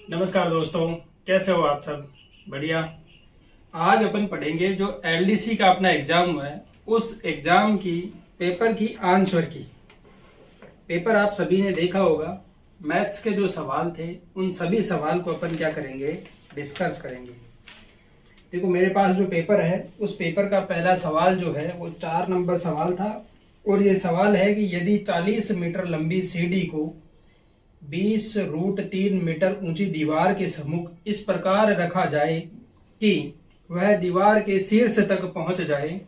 नमस्कार दोस्तों, कैसे हो आप सब? बढ़िया। आज अपन पढ़ेंगे जो एलडीसी का अपना एग्जाम हुआ है, उस एग्जाम की पेपर की आंसर की। पेपर आप सभी ने देखा होगा। मैथ्स के जो सवाल थे उन सभी सवाल को अपन क्या करेंगे, डिस्कस करेंगे। देखो मेरे पास जो पेपर है उस पेपर का पहला सवाल जो है वो 4 नंबर सवाल था। और ये सवाल है कि यदि 40 मीटर लंबी सीढ़ी को 20√3 मीटर ऊंची दीवार के सम्मुख इस प्रकार रखा जाए कि वह दीवार के शीर्ष तक पहुंच जाए।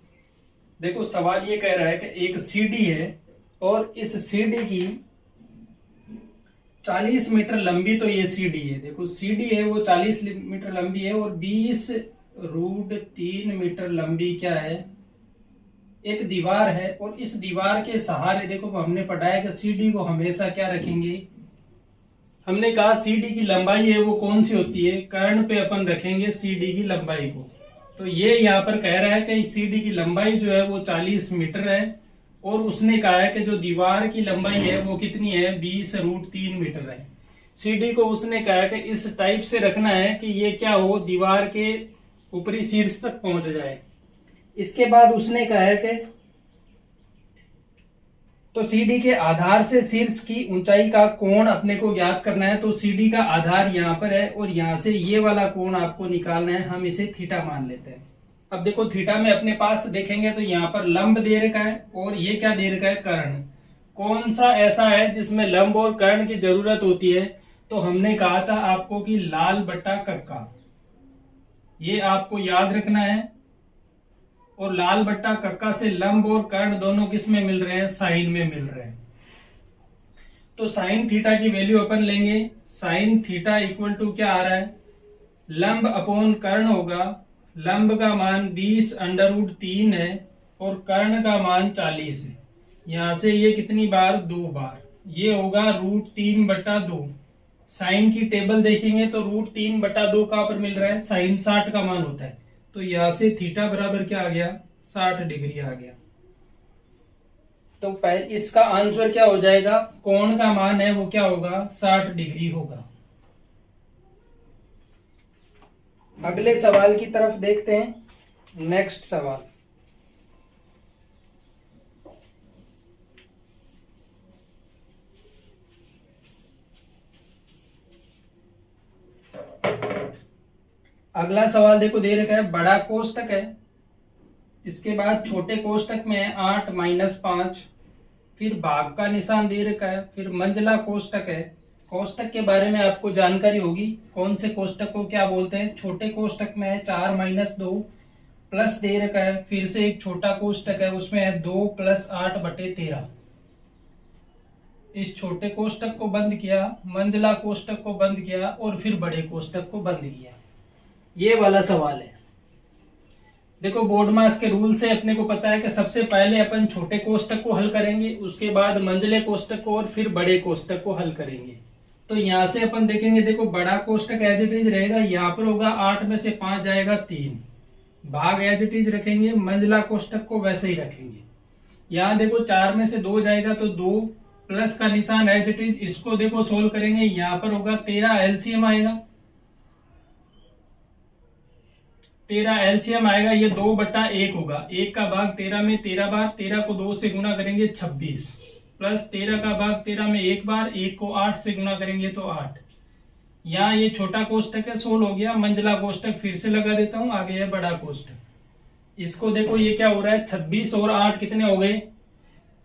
देखो सवाल ये कह रहा है कि एक सीढ़ी है और इस सीढ़ी की 40 मीटर लंबी, तो ये सीढ़ी है। देखो सीढ़ी है वो 40 मीटर लंबी है और 20√3 मीटर लंबी क्या है, एक दीवार है। और इस दीवार के सहारे देखो हमने पढ़ा है कि सीढ़ी को हमेशा क्या रखेंगे, हमने कहा सीडी की लंबाई है वो कौन सी होती है, कर्ण पे अपन रखेंगे सीडी की लंबाई को। तो ये यहाँ पर कह रहा है कि सीडी की लंबाई जो है वो 40 मीटर है और उसने कहा है कि जो दीवार की लंबाई है वो कितनी है, 20√3 मीटर है। सीडी को उसने कहा है कि इस टाइप से रखना है कि ये क्या हो, दीवार के ऊपरी शीर्ष तक पहुंच जाए। इसके बाद उसने कहा है कि तो सीडी के आधार से शीर्ष की ऊंचाई का कोण अपने को ज्ञात करना है। तो सीडी का आधार यहाँ पर है और यहाँ से ये वाला कोण आपको निकालना है। हम इसे थीटा मान लेते हैं। अब देखो थीटा में अपने पास देखेंगे तो यहाँ पर लंब दे रखा है और ये क्या दे रखा है, कर्ण। कौन सा ऐसा है जिसमें लंब और कर्ण की जरूरत होती है? तो हमने कहा था आपको कि लाल बट्टा कक्का, ये आपको याद रखना है। और लाल बट्टा कक्का से लंब और कर्ण दोनों किस में मिल रहे हैं, साइन में मिल रहे हैं। तो साइन थीटा की वैल्यू अपन लेंगे। साइन थीटा इक्वल टू क्या आ रहा है, लंब अपॉन कर्ण होगा। लंब का मान 20√3 है और कर्ण का मान 40 है। यहां से ये कितनी बार, 2 बार, ये होगा √3/2। साइन की टेबल देखेंगे तो √3/2 कहां पर मिल रहा है, साइन 60 का मान होता है। तो यहां से थीटा बराबर क्या आ गया, 60 डिग्री आ गया। तो पहले इसका आंसर क्या हो जाएगा, कोण का मान है वो क्या होगा, 60 डिग्री होगा। अगले सवाल की तरफ देखते हैं। नेक्स्ट सवाल, अगला सवाल देखो दे रखा है, बड़ा कोष्टक है, इसके बाद छोटे कोष्टक में है 8-5, फिर भाग का निशान दे रखा है, फिर मंझला कोष्टक है। कोष्टक के बारे में आपको जानकारी होगी, कौन से कोष्टक को क्या बोलते हैं। छोटे कोष्टक में है 4-2 प्लस दे रखा है, फिर से एक छोटा कोष्टक है उसमें है 2 + 8/13। इस छोटे कोष्टक को बंद किया, मंझला कोष्टक को बंद किया और फिर बड़े कोष्टक को बंद किया। ये वाला सवाल है। देखो बोर्ड मास के रूल से अपने को पता है कि सबसे पहले अपन छोटे कोष्टक को हल करेंगे, उसके बाद मंझले कोष्टक को और फिर बड़े कोष्टक को हल करेंगे। तो यहां से अपन देखेंगे, देखो बड़ा कोष्टक एज इट इज रहेगा, यहाँ पर होगा 8 में से 5 जाएगा 3, भाग एज इट इज रखेंगे, मंझला कोष्टक को वैसे ही रखेंगे। यहाँ देखो 4 में से 2 जाएगा तो 2, प्लस का निशान एज इट इज, इसको देखो सोल्व करेंगे, यहाँ पर होगा 13, एलसीएम आएगा। 13 एलसीएम आएगा, ये 2/1 होगा। 1 का भाग 13 में 13 बार, 13 को 2 से गुना करेंगे 26, प्लस 13 का भाग 13 में 1 बार, 1 को 8 से गुना करेंगे तो 8। यहाँ ये छोटा कोष्टक है, सोल्व हो गया। मंझला कोष्टक फिर से लगा देता हूं, आगे है बड़ा कोष्टक। इसको देखो ये क्या हो रहा है, 26 और 8 कितने हो गए,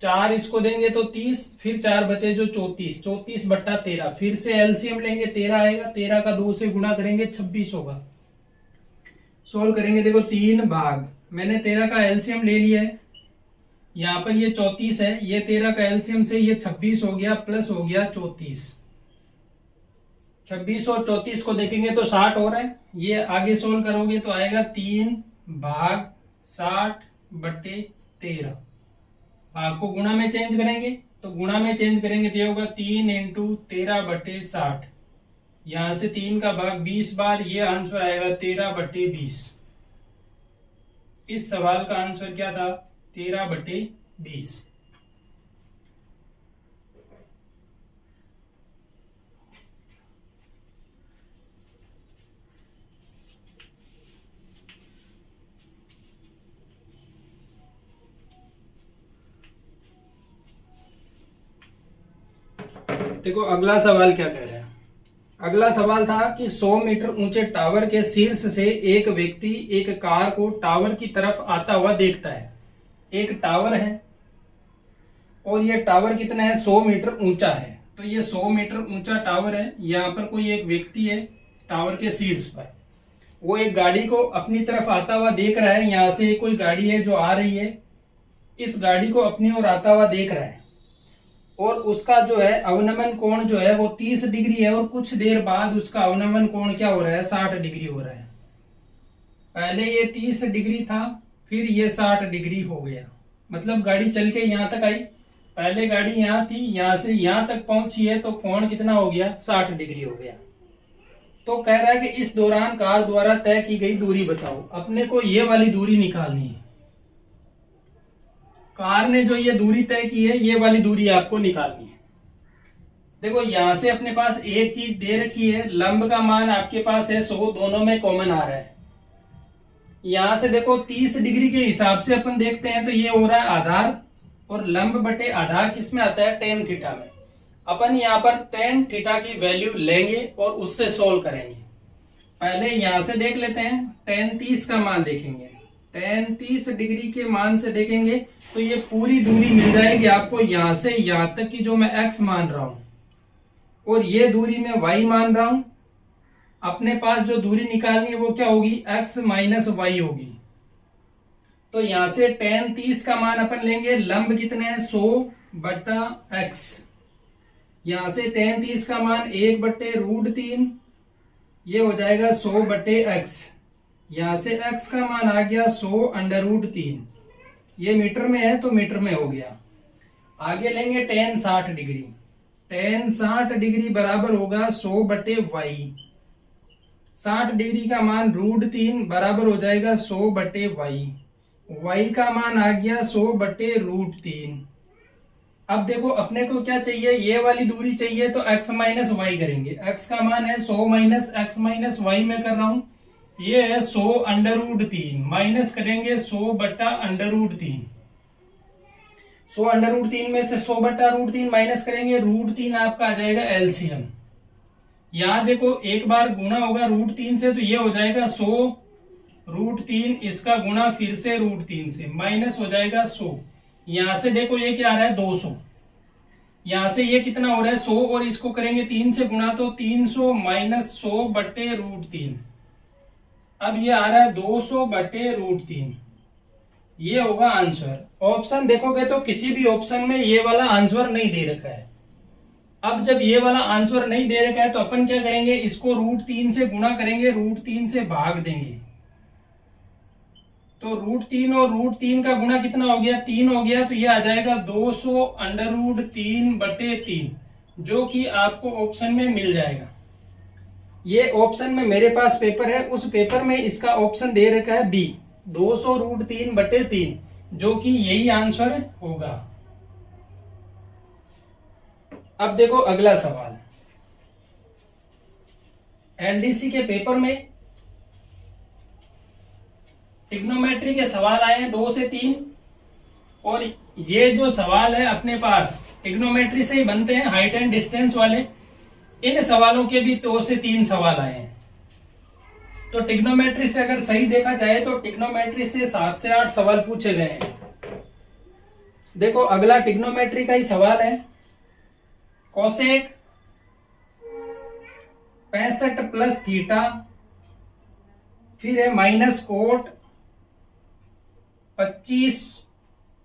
4 इसको देंगे तो 30, फिर 4 बचे जो 34, 34/13। फिर से एलसीएम लेंगे, 13 आएगा, 13 का 2 से गुणा करेंगे 26 होगा। सोल्व करेंगे, देखो 3 भाग, मैंने 13 का एलसीएम ले लिया है, यहाँ पर ये 34 है, ये 13 का एलसीएम से ये 26 हो गया, प्लस हो गया 34। 26 और 34 को देखेंगे तो 60 हो रहा है। ये आगे सोल्व करोगे तो आएगा 3 भाग 60/13। भाग को गुणा में चेंज करेंगे, तो गुणा में चेंज करेंगे तो ये होगा 3 × 13/60। यहां से 3 का भाग 20 बार, ये आंसर आएगा 13/20। इस सवाल का आंसर क्या था, 13/20। देखो अगला सवाल क्या कह रहा है। अगला सवाल था कि 100 मीटर ऊंचे टावर के शीर्ष से एक व्यक्ति एक कार को टावर की तरफ आता हुआ देखता है। एक टावर है और ये टावर कितना है, 100 मीटर ऊंचा है। तो ये 100 मीटर ऊंचा टावर है। यहाँ पर कोई एक व्यक्ति है टावर के शीर्ष पर, वो एक गाड़ी को अपनी तरफ आता हुआ देख रहा है। यहाँ से कोई गाड़ी है जो आ रही है, इस गाड़ी को अपनी ओर आता हुआ देख रहा है और उसका जो है अवनमन कोण जो है वो 30 डिग्री है और कुछ देर बाद उसका अवनमन कोण क्या हो रहा है, 60 डिग्री हो रहा है। पहले ये 30 डिग्री था, फिर ये 60 डिग्री हो गया। मतलब गाड़ी चल के यहाँ तक आई, पहले गाड़ी यहाँ थी, यहाँ से यहाँ तक पहुंची है, तो कोण कितना हो गया, 60 डिग्री हो गया। तो कह रहा है कि इस दौरान कार द्वारा तय की गई दूरी बताओ। अपने को ये वाली दूरी निकालनी है। कार ने जो ये दूरी तय की है, ये वाली दूरी आपको निकालनी है। देखो यहां से अपने पास एक चीज दे रखी है, लंब का मान आपके पास है 100, दोनों में कॉमन आ रहा है। यहां से देखो 30 डिग्री के हिसाब से अपन देखते हैं तो ये हो रहा है आधार, और लंब बटे आधार किस में आता है, टेन थीटा में। अपन यहाँ पर टेन थीटा की वैल्यू लेंगे और उससे सोल्व करेंगे। पहले यहां से देख लेते हैं, टेन 30 का मान देखेंगे, टेन 30 डिग्री के मान से देखेंगे तो ये पूरी दूरी मिल जाएगी आपको यहाँ से यहाँ तक की, जो मैं x मान रहा हूं और ये दूरी मैं y मान रहा हूं। अपने पास जो दूरी निकालनी है वो क्या होगी, x माइनस वाई होगी। तो यहां से टेन 30 का मान अपन लेंगे, लंब कितने हैं, 100 बटा x। यहां से टेन 30 का मान 1 बटे √3, ये हो जाएगा 100 बटे x। यहां से x का मान आ गया 100 √3, ये मीटर में है तो मीटर में हो गया। आगे लेंगे टेन 60 डिग्री, टेन 60 डिग्री बराबर होगा 100 बटे y। 60 डिग्री का मान √3 बराबर हो जाएगा 100 बटे y। y का मान आ गया 100 बटे √3। अब देखो अपने को क्या चाहिए, ये वाली दूरी चाहिए, तो x माइनस वाई करेंगे। x का मान है 100 माइनस x माइनस वाई में कर रहा हूं, ये है 100 √3 माइनस करेंगे 100 बटा √3। 100 √3 में से 100 बटा √3 माइनस करेंगे, √3 आपका आ जाएगा एलसीएम। यहां देखो एक बार गुणा होगा √3 से, तो ये हो जाएगा 100 √3, इसका गुणा फिर से √3 से, माइनस हो जाएगा 100। यहां से देखो ये क्या आ रहा है, 200। यहां से ये कितना हो रहा है, 100, और इसको करेंगे 3 से गुणा, तो 300 माइनस 100 बटे √3। अब ये आ रहा है 200 बटे √3। ये होगा आंसर। ऑप्शन देखोगे तो किसी भी ऑप्शन में ये वाला आंसर नहीं दे रखा है। अब जब ये वाला आंसर नहीं दे रखा है तो अपन क्या करेंगे, इसको √3 से गुणा करेंगे, √3 से भाग देंगे। तो √3 और √3 का गुणा कितना हो गया, 3 हो गया, तो ये आ जाएगा 200 √3 बटे 3, जो कि आपको ऑप्शन में मिल जाएगा। ये ऑप्शन में मेरे पास पेपर है, उस पेपर में इसका ऑप्शन दे रखा है बी, 200 √3 बटे 3, जो कि यही आंसर होगा। अब देखो अगला सवाल, एनडीसी के पेपर में ट्रिग्नोमेट्री के सवाल आए हैं 2 से 3, और ये जो सवाल है अपने पास ट्रिग्नोमेट्री से ही बनते हैं, हाइट एंड डिस्टेंस वाले। इन सवालों के भी 2 से 3 सवाल आए हैं। तो ट्रिग्नोमेट्री से अगर सही देखा जाए तो ट्रिग्नोमेट्री से 7 से 8 सवाल पूछे गए हैं। देखो अगला ट्रिग्नोमेट्री का ही सवाल है, कोसेक 65 प्लस थीटा, फिर है माइनस कोट 25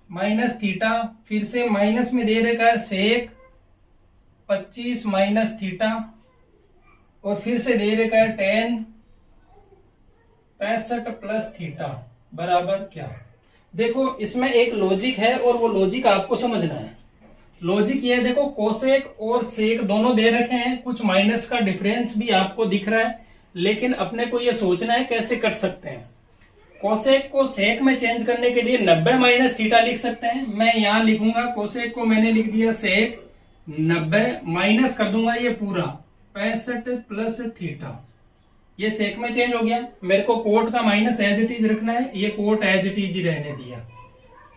माइनस थीटा, फिर से माइनस में दे रखा है सेक 25 माइनस थीटा, और फिर से दे रखा है टेन 65 प्लस थीटा बराबर क्या। देखो इसमें एक लॉजिक है और वो लॉजिक आपको समझना है। लॉजिक ये देखो, कोसेक और सेक दोनों दे रखे हैं, कुछ माइनस का डिफरेंस भी आपको दिख रहा है, लेकिन अपने को ये सोचना है कैसे कट सकते हैं। कोसेक को सेक में चेंज करने के लिए 90 माइनस थीटा लिख सकते हैं। मैं यहां लिखूंगा, कोसेक को मैंने लिख दिया सेक 90, माइनस कर दूंगा ये पूरा 65 प्लस थीटा, ये सेक में चेंज हो गया। मेरे को कोट का माइनस एज इट इज रखना है, ये कोट एज इट इज रहने दिया।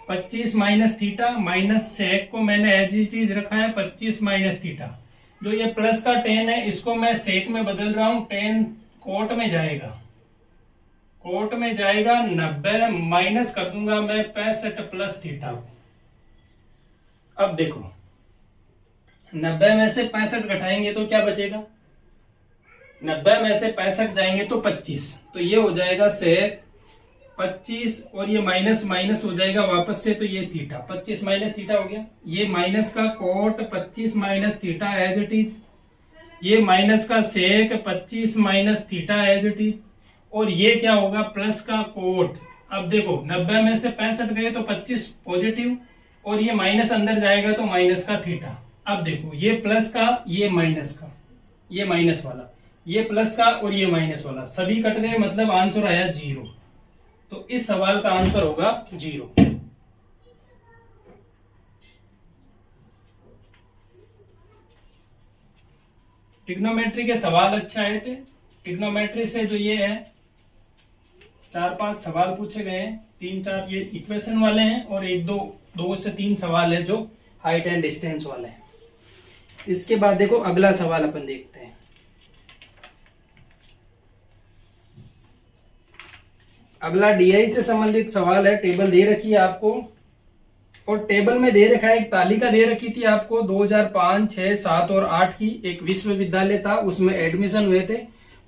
25 माइनस थीटा माइनस सेक को मैंने एज इट इज रखा है 25 माइनस थीटा। जो ये प्लस का टेन है इसको मैं सेक में बदल रहा हूं, टेन कोट में जाएगा, कोट में जाएगा 90, माइनस कर दूंगा मैं 65 प्लस थीटा। अब देखो 90 में से 65 घटाएंगे तो क्या बचेगा, 90 में से 65 जाएंगे तो 25, तो ये हो जाएगा सेक 25 और ये माइनस माइनस हो जाएगा वापस से, तो ये थीटा 25 माइनस थीटा हो गया, ये माइनस का cot 25 minus theta as it is, ये माइनस का sec 25 minus theta as it is, और ये क्या होगा प्लस का कोट। अब देखो 90 में से 65 गए तो 25 पॉजिटिव, और ये माइनस अंदर जाएगा तो माइनस का थीटा। अब देखो ये प्लस का, ये माइनस का, ये माइनस वाला, ये प्लस का और ये माइनस वाला सभी कट गए, मतलब आंसर आया 0। तो इस सवाल का आंसर होगा 0। ट्रिग्नोमेट्री के सवाल अच्छे आए थे। ट्रिग्नोमेट्री से जो ये है 4-5 सवाल पूछे गए हैं, 3-4 ये इक्वेशन वाले हैं और 1-2 से 3 सवाल है जो हाइट एंड डिस्टेंस वाले हैं। इसके बाद देखो अगला सवाल अपन देखते हैं। अगला डीआई से संबंधित सवाल है। टेबल दे रखी है आपको, और टेबल में दे रखा है, एक तालिका दे रखी थी आपको 2005, 6, 7 और 8 की। एक विश्वविद्यालय था, उसमें एडमिशन हुए थे,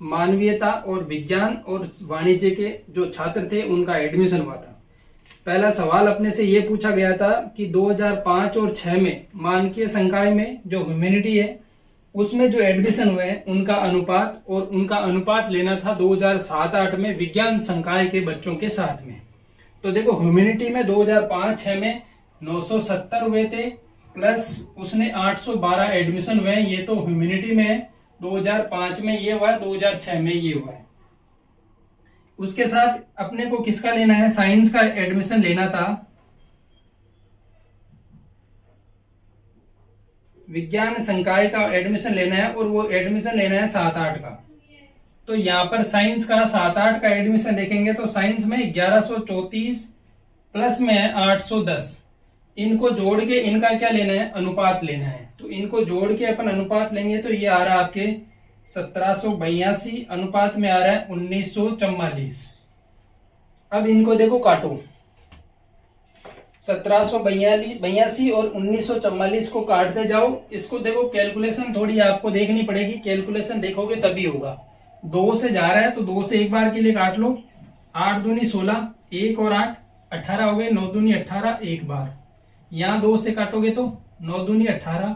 मानवीयता और विज्ञान और वाणिज्य के जो छात्र थे उनका एडमिशन हुआ था। पहला सवाल अपने से ये पूछा गया था कि 2005 और 6 में मानकीय संकाय में जो ह्यूमैनिटी है उसमें जो एडमिशन हुए हैं उनका अनुपात, और उनका अनुपात लेना था 2007-8 में विज्ञान संकाय के बच्चों के साथ में। तो देखो ह्यूमैनिटी में 2005-6 में 970 हुए थे, प्लस उसने 812 एडमिशन हुए हैं, ये तो ह्यूमैनिटी में है। 2005 में ये हुआ है, 2006 में ये हुआ है। उसके साथ अपने को किसका लेना है, साइंस का एडमिशन लेना था, विज्ञान संकाय का एडमिशन लेना है, और वो एडमिशन लेना है 7-8 का। तो यहाँ पर साइंस का 7-8 का एडमिशन देखेंगे तो साइंस में 1134 प्लस में है 810, इनको जोड़ के इनका क्या लेना है, अनुपात लेना है। तो इनको जोड़ के अपन अनुपात लेंगे तो ये आ रहा है आपके 1782 अनुपात में आ रहा है 1944। अब इनको देखो काटो, 1782 और 1944 को काटते जाओ। इसको देखो कैलकुलेशन थोड़ी आपको देखनी पड़ेगी, कैलकुलेशन देखोगे तभी होगा। 2 से जा रहा है तो 2 से एक बार के लिए काट लो, 8 दूनी 16, 1 और 8 18 हो गए, 9 दूनी 18 एक बार। यहाँ 2 से काटोगे तो 9 दूनी 18,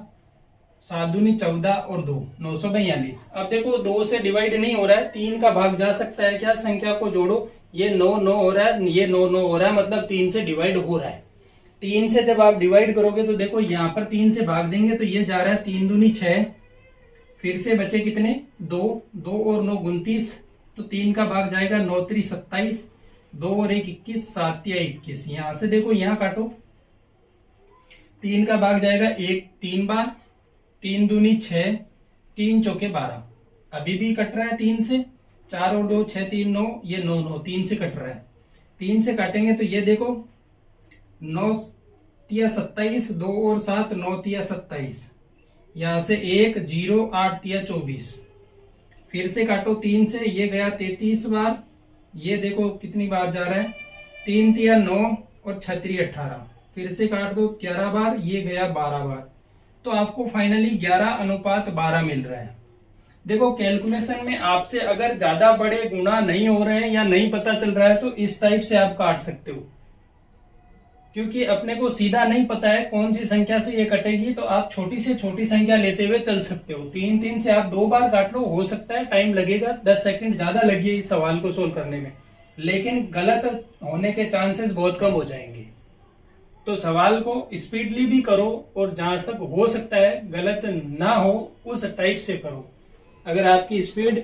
7 दूनी 14 और 2 942। अब देखो 2 से डिवाइड नहीं हो रहा है, 3 का भाग जा सकता है क्या, संख्या को जोड़ो, ये 9 हो रहा है, ये 9 हो रहा है, मतलब 3 से डिवाइड हो रहा है। 3 से जब आप डिवाइड करोगे तो देखो यहाँ पर 3 से भाग देंगे तो ये जा रहा है 3 दूनी 6, फिर से बचे कितने 2 और 9 29, तो 3 का भाग जाएगा 9 3 27, 2 और 1 21, 7 या 21। यहाँ से देखो यहाँ काटो, 3 का भाग जाएगा 1 3 बार, 3 दूनी 6, 3 चौके 12, अभी भी कट रहा है 3 से, 4 और 2 6 3 9, ये 9 3 से कट रहा है। 3 से काटेंगे तो ये देखो 9 तिया 27, 2 और 7 9 तिया 27, यहाँ से 1 0 8 तिया 24, फिर से काटो 3 से, ये गया 33 बार, ये देखो कितनी बार जा रहा है 3 तिया 9 और 6 3 18, फिर से काट दो 11 बार, ये गया 12 बार। तो आपको फाइनली 11 अनुपात 12 मिल रहा है। देखो कैलकुलेशन में आपसे अगर ज्यादा बड़े गुणा नहीं हो रहे हैं या नहीं पता चल रहा है तो इस टाइप से आप काट सकते हो, क्योंकि अपने को सीधा नहीं पता है कौन सी संख्या से ये कटेगी, तो आप छोटी से छोटी संख्या लेते हुए चल सकते हो। 3 से आप 2 बार काट लो, हो सकता है टाइम लगेगा, 10 सेकंड ज्यादा लगे इस सवाल को सोल्व करने में, लेकिन गलत होने के चांसेस बहुत कम हो जाएंगे। तो सवाल को स्पीडली भी करो और जहां तक हो सकता है गलत ना हो उस टाइप से करो। अगर आपकी स्पीड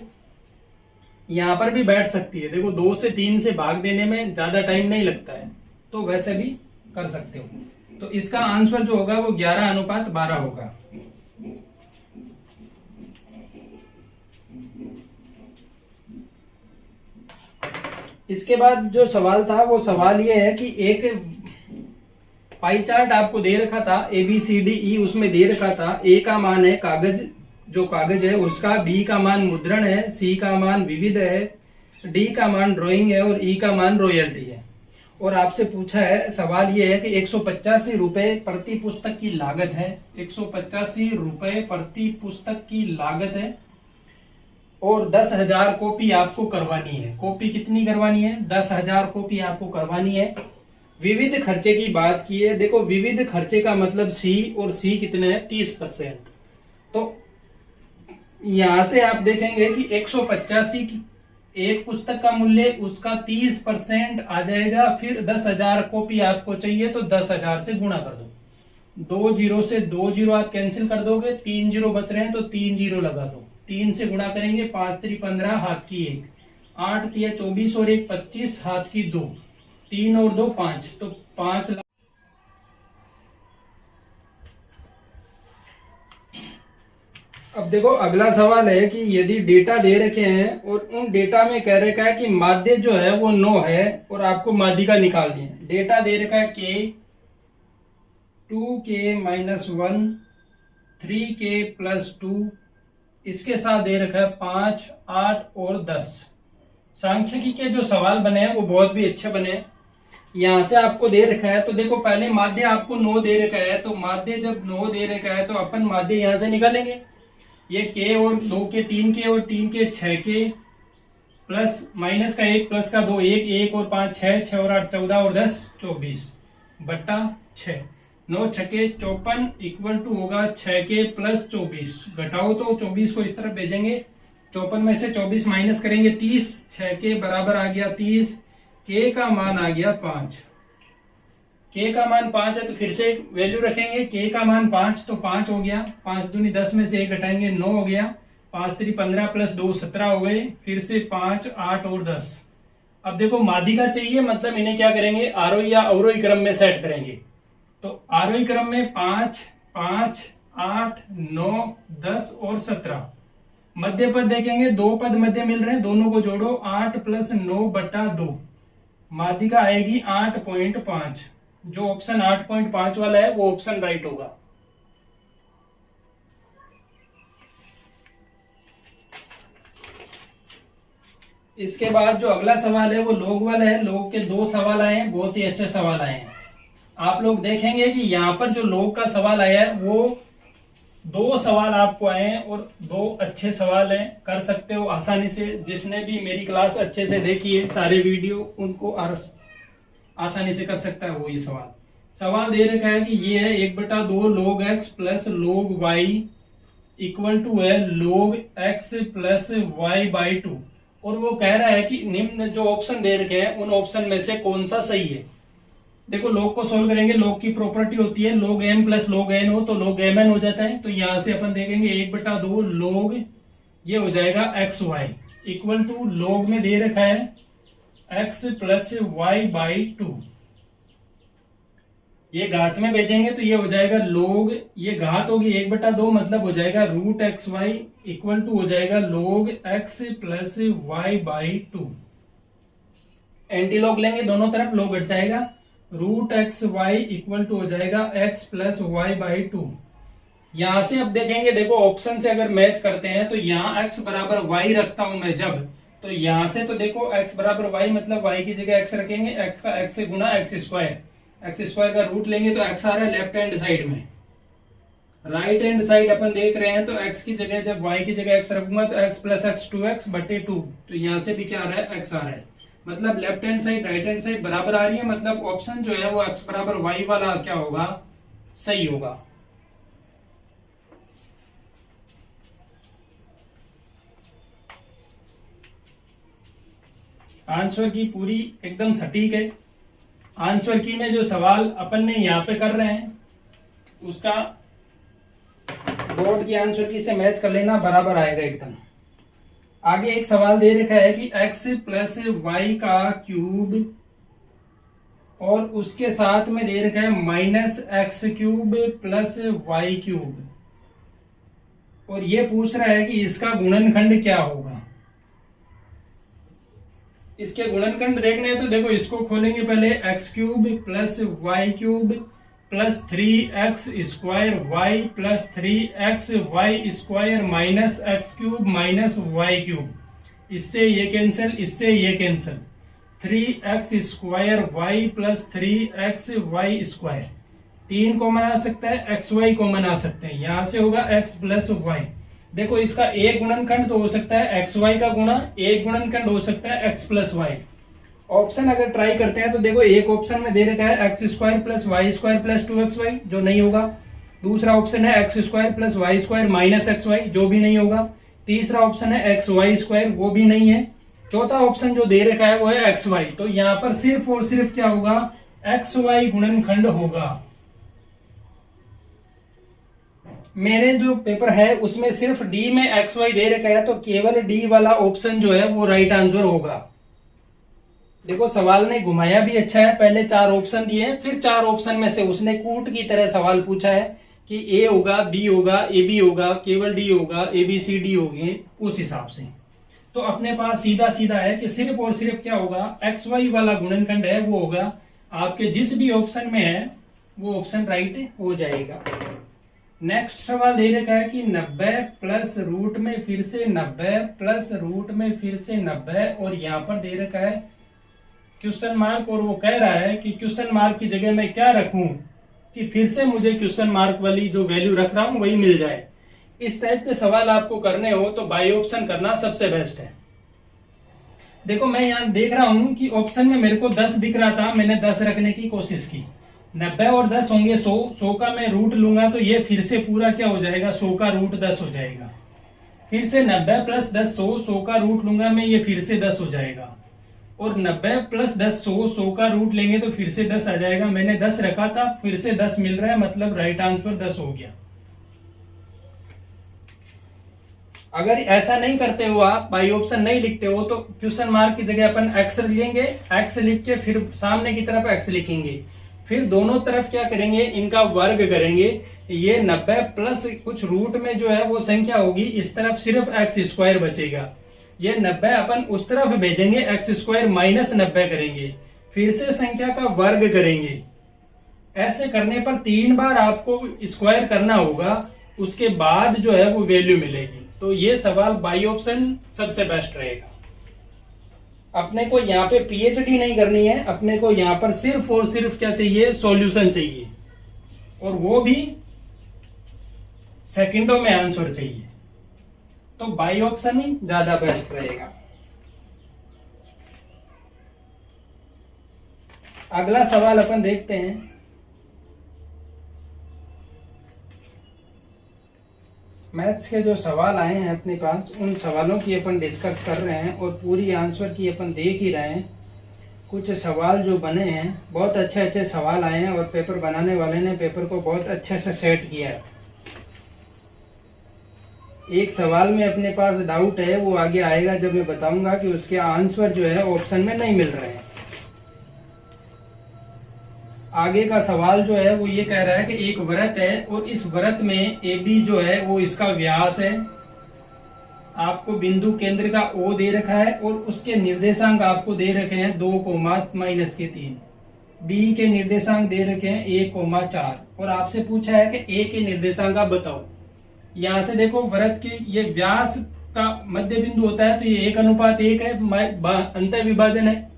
यहाँ पर भी बैठ सकती है, देखो 2 से 3 से भाग देने में ज्यादा टाइम नहीं लगता है, तो वैसे भी कर सकते हो। तो इसका आंसर जो होगा वो 11 अनुपात 12 होगा। इसके बाद जो सवाल था वो सवाल ये है कि एक पाई चार्ट आपको दे रखा था ABCDE, उसमें दे रखा था A का मान है कागज जो कागज है उसका, बी का मान मुद्रण है, सी का मान विविध है, डी का मान ड्राइंग है और ई का मान रॉयल्टी है। और आपसे पूछा है, सवाल ये है कि 185 रुपए प्रति पुस्तक की लागत है, 185 रुपए प्रति पुस्तक की लागत है और 10,000 कॉपी आपको करवानी है। कॉपी कितनी करवानी है? 10,000 कॉपी आपको करवानी है। विविध खर्चे की बात की है। देखो विविध खर्चे का मतलब सी, और सी कितने हैं? 30%। तो यहां से आप देखेंगे कि 185 की एक पुस्तक का मूल्य, उसका 30% आ जाएगा। फिर 10,000 कॉपी आपको चाहिए तो 10,000 से गुणा कर दो। 2 जीरो से 2 जीरो आप कैंसिल कर दोगे, 3 जीरो बच रहे हैं तो 3 जीरो लगा दो। 3 से गुणा करेंगे, 5 3 15, हाथ की 1, 8 3 24 और 1 25, हाथ की 2, 3 और 2 5, तो 5 लाख। अब देखो अगला सवाल है कि यदि डेटा दे रखे हैं और उन डेटा में कह रखा है कि माध्य जो है वो 9 है और आपको माध्यिका निकालनी है। डेटा दे रखा है k, 2k-1, 3k+2, इसके साथ दे रखा है 5, 8 और 10। सांख्यिकी के जो सवाल बने हैं वो बहुत भी अच्छे बने हैं। यहां से आपको दे रखा है, तो देखो पहले माध्य आपको 9 दे रखा है, तो माध्य जब 9 दे रखा है तो अपन माध्य यहां से निकालेंगे। ये k और 2k 3k और 3k 6k, प्लस माइनस का 1 प्लस का 2 1, 1 और 5 6, 6 और 8 14 और 10 24 बट्टा 6, 9 छके 54 इक्वल टू होगा 6k+24। घटाओ तो 24 को इस तरफ भेजेंगे, 54 में से 24 माइनस करेंगे 30, 6k बराबर आ गया 30, k का मान आ गया 5। k का मान 5 है तो फिर से वैल्यू रखेंगे, k का मान 5 तो 5 हो गया, 5 दूनी 10 में से 1 घटाएंगे 9 हो गया, 5 3 15 प्लस 2 17 हो गए, फिर से 5 8 और 10। अब देखो माध्यिका चाहिए, मतलब इन्हें क्या करेंगे, आरोही या अवरोही क्रम में सेट करेंगे। तो आरोही क्रम में 5 5 8 9 10 और 17। मध्य पद देखेंगे, 2 पद मध्य मिल रहे हैं, दोनों को जोड़ो, 8 + 9 बटा 2, माध्यिका आएगी 8.5। जो ऑप्शन 8.5 वाला है वो ऑप्शन राइट होगा। इसके बाद जो अगला सवाल है वो लोग वाला है। लोग के 2 सवाल आए हैं, बहुत ही अच्छे सवाल आए हैं। आप लोग देखेंगे कि यहाँ पर जो लोग का सवाल आया है वो 2 सवाल आपको आए हैं और 2 अच्छे सवाल हैं, कर सकते हो आसानी से। जिसने भी मेरी क्लास अच्छे से देखी है सारे वीडियो, उनको आसानी से कर सकता है वो ये सवाल दे रखा है कि ये है 1/2 log x plus log y equal to है log x प्लस y/2। और वो कह रहा है कि निम्न जो ऑप्शन दे रखे हैं उन ऑप्शन में से कौन सा सही है। देखो log को सोल्व करेंगे, log की प्रॉपर्टी होती है log m plus log n हो तो log mn हो जाता है। तो यहां से अपन देखेंगे 1/2 log, ये हो जाएगा xy इक्वल टू log में दे रखा है x प्लस y/2। ये घात में भेजेंगे तो ये हो जाएगा log, ये घात होगी 1/2 मतलब हो जाएगा √xy इक्वल टू हो जाएगा log x plus y/2। Anti log लेंगे दोनों तरफ, log हट जाएगा, √xy इक्वल टू हो जाएगा x प्लस y/2। यहां से अब देखेंगे, देखो ऑप्शन से अगर मैच करते हैं तो यहाँ x बराबर y रखता हूं मैं जब, तो यहां से तो देखो x बराबर y मतलब y की जगह x रखेंगे, x का x से गुना x स्क्वायर का रूट लेंगे तो x आ रहा है लेफ्ट हैंड साइड में। राइट हैंड साइड अपन देख रहे हैं तो x की जगह जब y की जगह x रखूंगा तो x प्लस x 2x/2। तो यहां से भी क्या आ रहा है, x आ रहा है। मतलब left hand side right hand side बराबर आ रही है, मतलब ऑप्शन जो है वो x बराबर y वाला क्या होगा, सही होगा। आंसर की पूरी एकदम सटीक है। आंसर की में जो सवाल अपन ने यहाँ पे कर रहे हैं उसका बोर्ड की आंसर की से मैच कर लेना, बराबर आएगा एकदम। आगे एक सवाल दे रखा है कि x प्लस वाई का क्यूब और उसके साथ में दे रखा है -x³ प्लस y³, और ये पूछ रहा है कि इसका गुणनखंड क्या होगा। इसके गुणनखंड देखने हैं तो देखो इसको खोलेंगे पहले, x³ plus y³ plus 3x² y plus 3xy² minus x³ minus y³। इससे ये कैंसिल, इससे ये cancel. 3x² y plus 3xy²। 3 common आ सकता है, xy कॉमन आ सकते हैं, यहां से होगा x प्लस y। देखो इसका एक गुणनखंड तो हो सकता है xy का गुणा, एक गुणनखंड हो सकता है x प्लस y। ऑप्शन अगर ट्राई करते हैं तो देखो एक ऑप्शन में दे रखा है x² plus y² plus 2xy, जो नहीं होगा। दूसरा ऑप्शन है x² plus y² minus xy, जो भी नहीं होगा। तीसरा ऑप्शन है xy², वो भी नहीं है। चौथा ऑप्शन जो दे रखा है वो है xy। तो यहाँ पर सिर्फ और सिर्फ क्या होगा, xy गुणनखंड होगा। मेरे जो पेपर है उसमें सिर्फ डी में xy दे रखा है, तो केवल डी वाला ऑप्शन जो है वो राइट आंसर होगा। देखो सवाल ने घुमाया भी अच्छा है, पहले 4 ऑप्शन दिए हैं, फिर 4 ऑप्शन में से उसने कूट की तरह सवाल पूछा है कि ए होगा, बी होगा, ए बी होगा, केवल डी होगा, ए बी सी डी होंगे, उस हिसाब से। तो अपने पास सीधा सीधा है कि सिर्फ और सिर्फ क्या होगा, एक्स वाई वाला गुणनखंड है वो होगा। आपके जिस भी ऑप्शन में है वो ऑप्शन राइट हो जाएगा। नेक्स्ट सवाल दे रखा है कि 90 प्लस रूट में फिर से 90 प्लस रूट में फिर से 90, और यहाँ पर दे रखा है क्वेश्चन मार्क, और वो कह रहा है कि क्वेश्चन मार्क की जगह मैं क्या रखूं कि फिर से मुझे क्वेश्चन मार्क वाली जो वैल्यू रख रहा हूं वही मिल जाए। इस टाइप के सवाल आपको करने हो तो बाई ऑप्शन करना सबसे बेस्ट है। देखो मैं यहाँ देख रहा हूं कि ऑप्शन में मेरे को 10 दिख रहा था, मैंने 10 रखने की कोशिश की। 90 और 10 होंगे 100, 100 का मैं रूट लूंगा तो ये फिर से पूरा क्या हो जाएगा, 100 का रूट 10 हो जाएगा। फिर से 90 प्लस 10 100, 100 का रूट लूंगा मैं, ये फिर से 10 हो जाएगा। और 90 प्लस 10 100, 100 का रूट लेंगे तो फिर से 10 आ जाएगा। मैंने 10 रखा था, फिर से 10 मिल रहा है, मतलब राइट आंसर 10 हो गया। अगर ऐसा नहीं करते हो आप, बाई ऑप्शन नहीं लिखते हो, तो क्वेश्चन मार्क की जगह अपन एक्स लेंगे, एक्स लिख के फिर सामने की तरफ एक्स लिखेंगे, फिर दोनों तरफ क्या करेंगे, इनका वर्ग करेंगे। ये 90 प्लस कुछ रूट में जो है वो संख्या होगी, इस तरफ सिर्फ x² बचेगा। ये 90 अपन उस तरफ भेजेंगे, x² माइनस 90 करेंगे, फिर से संख्या का वर्ग करेंगे। ऐसे करने पर 3 बार आपको स्क्वायर करना होगा, उसके बाद जो है वो वैल्यू मिलेगी। तो ये सवाल बाई ऑप्शन सबसे बेस्ट रहेगा। अपने को यहाँ पे पीएचडी नहीं करनी है, अपने को यहाँ पर सिर्फ और सिर्फ क्या चाहिए, सॉल्यूशन चाहिए, और वो भी सेकंडों में आंसर चाहिए। तो बाई ऑप्शन ही ज्यादा बेस्ट रहेगा। अगला सवाल अपन देखते हैं। मैथ्स के जो सवाल आए हैं अपने पास, उन सवालों की अपन डिस्कस कर रहे हैं और पूरी आंसर की अपन देख ही रहे हैं। कुछ सवाल जो बने हैं, बहुत अच्छे अच्छे सवाल आए हैं, और पेपर बनाने वाले ने पेपर को बहुत अच्छे से सेट किया है। एक सवाल में अपने पास डाउट है, वो आगे आएगा जब मैं बताऊंगा कि उसके आंसर जो है ऑप्शन में नहीं मिल रहे हैं। आगे का सवाल जो है वो ये कह रहा है कि एक वृत्त है और इस वृत्त में ए बी जो है वो इसका व्यास है। आपको बिंदु केंद्र का ओ दे रखा है और उसके निर्देशांक आपको दे रखे हैं 2,-3। बी के निर्देशांक दे रखे हैं 1,4, और आपसे पूछा है कि ए के निर्देशांक आप बताओ। यहाँ से देखो वृत्त की ये व्यास का मध्य बिंदु होता है, तो ये 1:1 है, अंतर विभाजन है।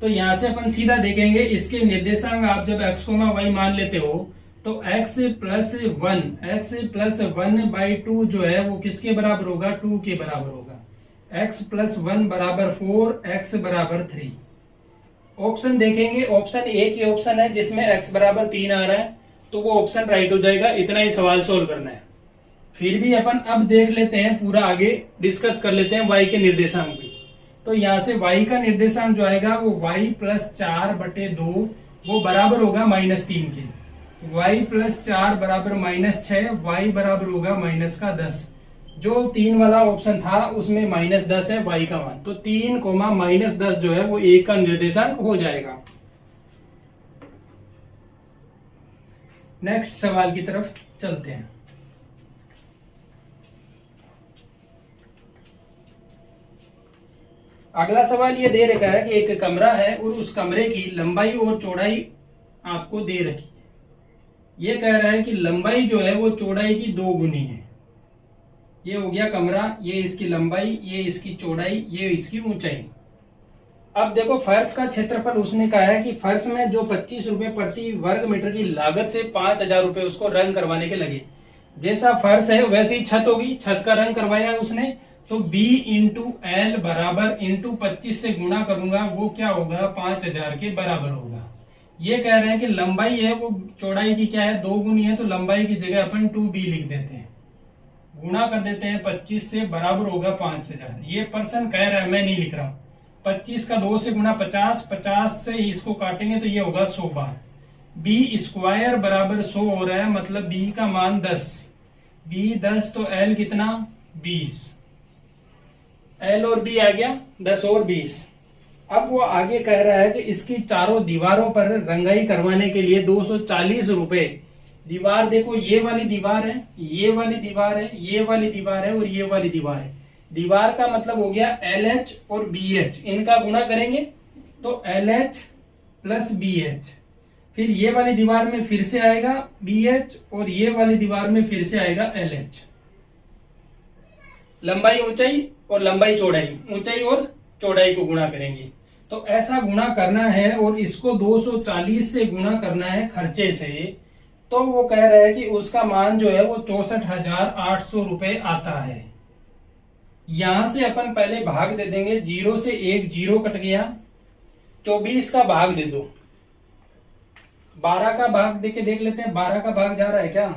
तो यहाँ से अपन सीधा देखेंगे, इसके निर्देशांक आप जब x, y मान लेते हो तो x प्लस 1/2 जो है वो किसके बराबर होगा, 2 के बराबर होगा। x प्लस 1 बराबर 4, x बराबर 3। ऑप्शन देखेंगे, ऑप्शन एक ही ऑप्शन है जिसमें x बराबर 3 आ रहा है, तो वो ऑप्शन राइट हो जाएगा। इतना ही सवाल सोल्व करना है। फिर भी अपन अब देख लेते हैं, पूरा आगे डिस्कस कर लेते हैं y के निर्देशांक भी। तो यहाँ से y का निर्देशांक जो आएगा वो y प्लस 4/2, वो बराबर होगा -3 के। y प्लस 4 बराबर -6, y बराबर होगा -10। जो 3 वाला ऑप्शन था उसमें -10 है y का मान, तो 3, -10 जो है वो a का निर्देशांक हो जाएगा। नेक्स्ट सवाल की तरफ चलते हैं। अगला सवाल ये दे रखा है कि एक कमरा है और उस कमरे की लंबाई और चौड़ाई आपको दे रखी है। ये कह रहा है कि लंबाई जो है वो चौड़ाई की 2 गुनी है। ये हो गया कमरा, ये इसकी लंबाई, ये इसकी चौड़ाई, ये इसकी ऊंचाई। अब देखो फर्श का क्षेत्रफल उसने कहा है कि फर्श में जो 25 रुपए प्रति वर्ग मीटर की लागत से 5,000 रुपए उसको रंग करवाने के लगे। जैसा फर्श है वैसे ही छत होगी, छत का रंग करवाया उसने, तो B इंटू एल बराबर इंटू 25 से गुणा करूंगा, वो क्या होगा 5,000 के बराबर होगा। ये कह रहे हैं कि लंबाई है वो चौड़ाई की क्या है 2 गुनी है, तो लंबाई की जगह अपन 2B लिख देते हैं, गुणा कर देते हैं 25 से, बराबर होगा 5,000। ये पर्सन कह रहा है, मैं नहीं लिख रहा हूं। 25 का 2 से गुणा 50, 50 से इसको काटेंगे तो ये होगा 100 बार। बी स्क्वायर बराबर 100 हो रहा है, मतलब बी का मान 10, बी 10 तो एल कितना 20, एल और बी आ गया 10 और 20। अब वो आगे कह रहा है कि इसकी चारों दीवारों पर रंगाई करवाने के लिए 240 रुपए। दीवार देखो, ये वाली दीवार है, ये वाली दीवार है, ये वाली दीवार है और ये वाली दीवार है। दीवार का मतलब हो गया LH और BH, इनका गुणा करेंगे तो LH प्लस BH, फिर ये वाली दीवार में फिर से आएगा BH और ये वाली दीवार में फिर से आएगा LH। लंबाई ऊंचाई और लंबाई चौड़ाई, ऊंचाई और चौड़ाई को गुणा करेंगे, तो ऐसा गुणा करना है और इसको 240 से गुणा करना है खर्चे से। तो वो कह रहा है कि उसका मान जो है वो 64,800 रुपए आता है। यहां से अपन पहले भाग दे देंगे, 0 से 1 0 कट गया, 24 का भाग दे दो, 12 का भाग देके देख लेते हैं 12 का भाग जा रहा है क्या।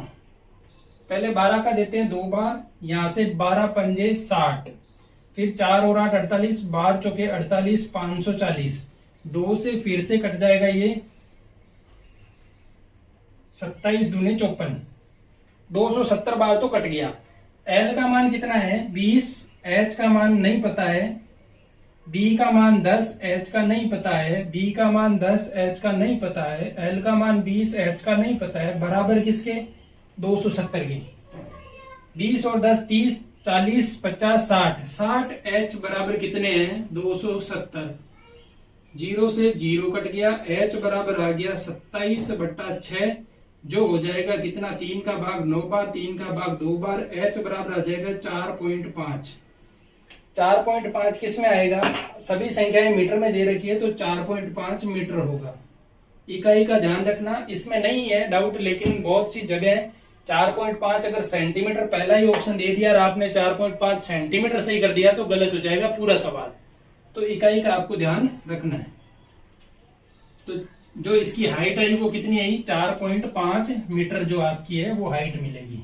पहले 12 का देते हैं 2 बार, यहां से 12 पंजे 60, फिर 4 और 8 48, 12 चौके 48, 540, 2 से फिर से कट जाएगा ये 27 दूने 54, 270 बार तो कट गया। L का मान कितना है 20, H का मान नहीं पता है, B का मान 10, H का नहीं पता है, B का मान 10, H का नहीं पता है, L का मान 20, H का नहीं पता है, बराबर किसके 270 के। 20 और 10 30, 40 50 60, 60 H बराबर कितने हैं 270, 0 से 0 कट गया, H बराबर आ गया 27/6, जो हो जाएगा कितना 3 का भाग 9 बार, 3 का भाग 2 बार, H बराबर आ जाएगा 4.5। 4.5 किस में आएगा, सभी संख्याएं मीटर में दे रखी है तो 4.5 मीटर होगा। इकाई का ध्यान रखना, इसमें नहीं है डाउट, लेकिन बहुत सी जगह 4.5 अगर सेंटीमीटर पहला ही ऑप्शन दे दिया और आपने 4.5 सेंटीमीटर सही कर दिया तो गलत हो जाएगा पूरा सवाल। तो इकाई का आपको ध्यान रखना है। तो जो इसकी हाइट आई वो कितनी आई 4.5 मीटर, जो आपकी है वो हाइट मिलेगी।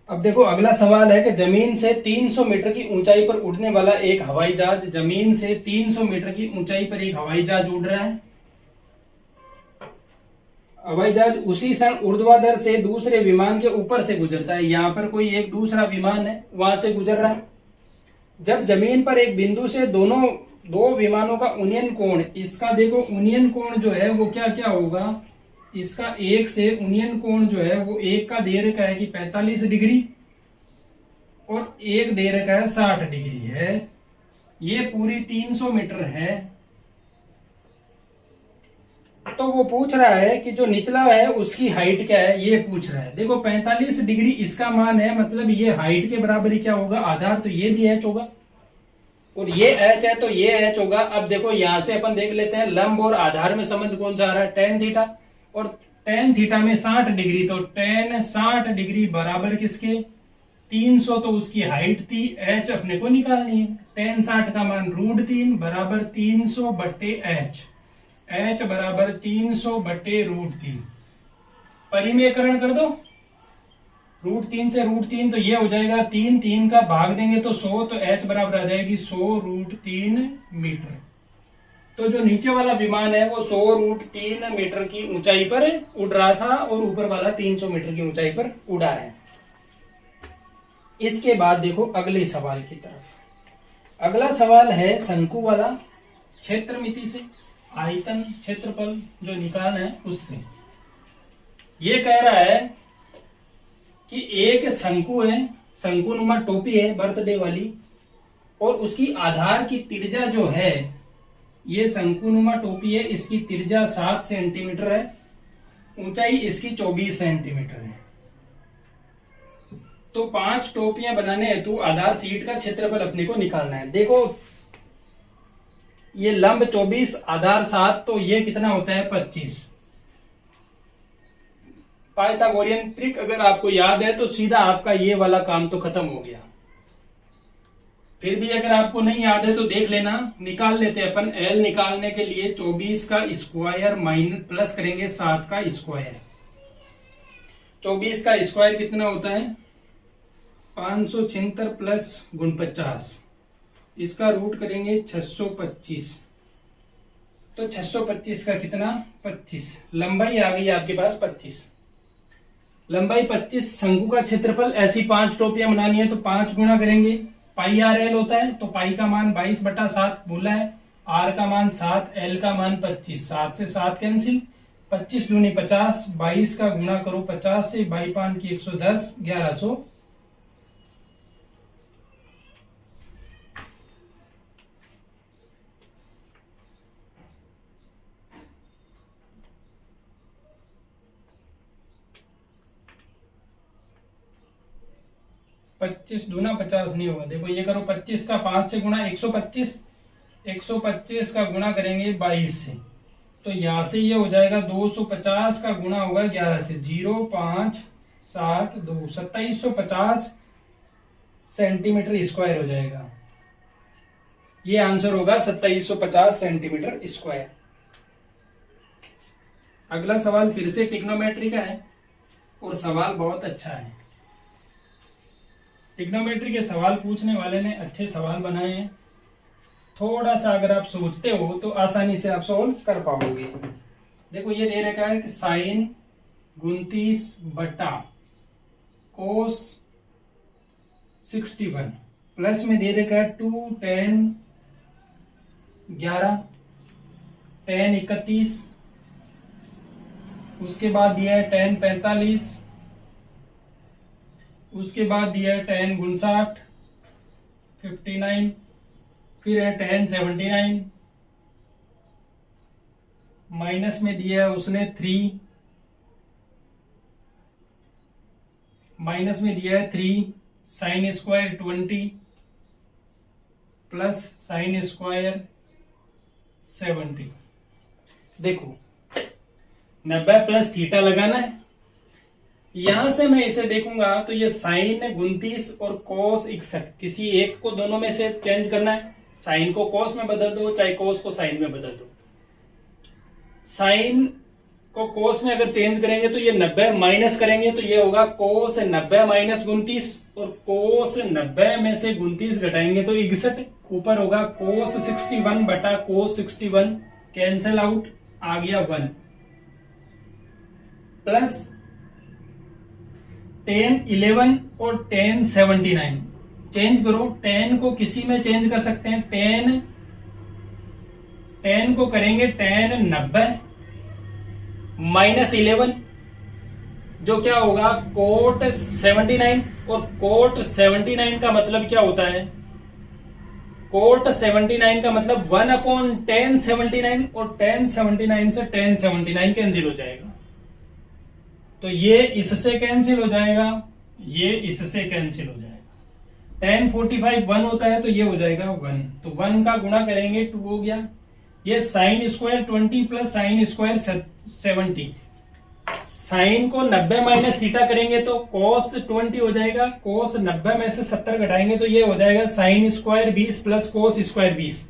अब देखो अगला सवाल है कि जमीन से 300 मीटर की ऊंचाई पर उड़ने वाला एक हवाई जहाज, जमीन से 300 मीटर की ऊंचाई पर एक हवाई जहाज उड़ रहा है। हवाई जहाज उसी क्षण ऊर्ध्वाधर से दूसरे विमान के ऊपर से गुजरता है। यहाँ पर कोई एक दूसरा विमान है, वहां से गुजर रहा है। जब जमीन पर एक बिंदु से दो विमानों का उन्नयन कोण, इसका देखो उन्नयन कोण जो है वो क्या क्या होगा, इसका एक से उन्नयन कोण जो है वो एक का दे रखा है कि 45 डिग्री और एक दे रखा है 60 डिग्री है। ये पूरी 300 मीटर है। तो वो पूछ रहा है कि जो निचला है उसकी हाइट क्या है, ये पूछ रहा है। देखो 45 डिग्री इसका मान है, मतलब ये हाइट के बराबर ही क्या होगा, आधार, तो ये भी h होगा और ये h है तो ये h होगा। अब देखो यहां से अपन देख लेते हैं लंब और आधार में संबंध कौन सा आ रहा है, tan थीटा, और tan थीटा में 60 डिग्री, तो tan 60 डिग्री बराबर किसके 300, तो उसकी हाइट थी, h अपने को निकालनी है। tan 60 का मान √3 बराबर 300/h, h बराबर 300/√3। परिमेयकरण कर दो, √3 से √3 तो ये हो जाएगा 3, 3 का भाग देंगे तो 100, तो h बराबर आ जाएगी 100√3 मीटर। तो जो नीचे वाला विमान है वो 100√3 मीटर की ऊंचाई पर उड़ रहा था और ऊपर वाला 300 मीटर की ऊंचाई पर उड़ा है। इसके बाद देखो अगले सवाल की तरफ। अगला सवाल है शंकु वाला, क्षेत्रमिति से आयतन क्षेत्रफल जो निकालना है उससे। ये कह रहा है कि एक शंकु है, शंकुनुमा टोपी है बर्थडे वाली, और उसकी आधार की त्रिज्या जो है, ये शंकुनुमा टोपी है, इसकी त्रिज्या 7 सेंटीमीटर है, ऊंचाई इसकी 24 सेंटीमीटर है। तो 5 टोपियां बनाने हेतु आधार शीट का क्षेत्रफल अपने को निकालना है। देखो ये लंब 24, आधार 7, तो ये कितना होता है 25। पाइथागोरियन ट्रिक अगर आपको याद है तो सीधा आपका ये वाला काम तो खत्म हो गया। फिर भी अगर आपको नहीं याद है तो देख लेना, निकाल लेते हैं अपन। एल निकालने के लिए 24 का स्क्वायर माइनस प्लस करेंगे 7 का स्क्वायर। 24 का स्क्वायर कितना होता है 576 प्लस 49, इसका रूट करेंगे 625, तो 625 का कितना 25। लंबाई आ गई आपके पास 25, लंबाई 25। शंकु का क्षेत्रफल, ऐसी 5 टोपियां बनानी है तो 5 गुना करेंगे, पाई आर एल होता है, तो पाई का मान 22/7 बोला है, आर का मान 7, एल का मान 25, 7 से 7 कैंसिल, 25 दूनी 50, 22 का गुना करो 50 से, 22 की 110, 1100। पच्चीस दूना 50 नहीं होगा। देखो ये करो 25 का 5 से गुणा 125, 125 का गुणा करेंगे 22 से, तो यहां से ये हो जाएगा 250 का गुणा होगा 11 से, 0 5 7 2, 2750 सेंटीमीटर स्क्वायर हो जाएगा। ये आंसर होगा 2750 सेंटीमीटर स्क्वायर। अगला सवाल फिर से ट्रिग्नोमेट्री का है और सवाल बहुत अच्छा है। ट्रिग्नोमेट्री के सवाल पूछने वाले ने अच्छे सवाल बनाए हैं, थोड़ा सा अगर आप सोचते हो तो आसानी से आप सॉल्व कर पाओगे। देखो ये दे रखा है कि साइन 29 बटा कोस 61, प्लस में दे रखा है 2 tan 11 tan 31, उसके बाद दिया है tan 45, उसके बाद दिया है tan 59 59, फिर है tan 79, माइनस में दिया है उसने 3, माइनस में दिया है 3 sign square 20 plus sine square 70। देखो 90 प्लस थीटा लगाना है, यहां से मैं इसे देखूंगा तो ये साइन 29 और कोस 61, किसी एक को दोनों में से चेंज करना है। साइन को कोस में बदल दो, चाहे कोस को साइन में बदल दो। साइन को कोस में अगर चेंज करेंगे तो ये 90 माइनस करेंगे तो ये होगा कोस 90 माइनस 29, और कोस 90 में से 29 घटाएंगे तो 61, ऊपर होगा कोस 61 बटा कोस 61, कैंसिल आउट आ गया 1, प्लस tan 11 और tan 79 चेंज करो। tan को किसी में चेंज कर सकते हैं, tan को करेंगे tan 90 माइनस 11, जो क्या होगा कोट 79, और कोट 79 का मतलब क्या होता है, कोट 79 का मतलब 1/tan 79, और tan 79 से tan 79 कैंसिल हो जाएगा, तो ये इससे कैंसिल हो जाएगा, ये इससे कैंसिल हो जाएगा। tan 45 1 होता है तो ये हो जाएगा 1, तो 1 का गुणा करेंगे 2 हो गया। ये sine square 20 plus sine square 70, sine को 90 माइनस थीटा करेंगे तो cos 20 हो जाएगा, cos 90 में से 70 घटाएंगे तो ये हो जाएगा sign square 20 plus cos square 20,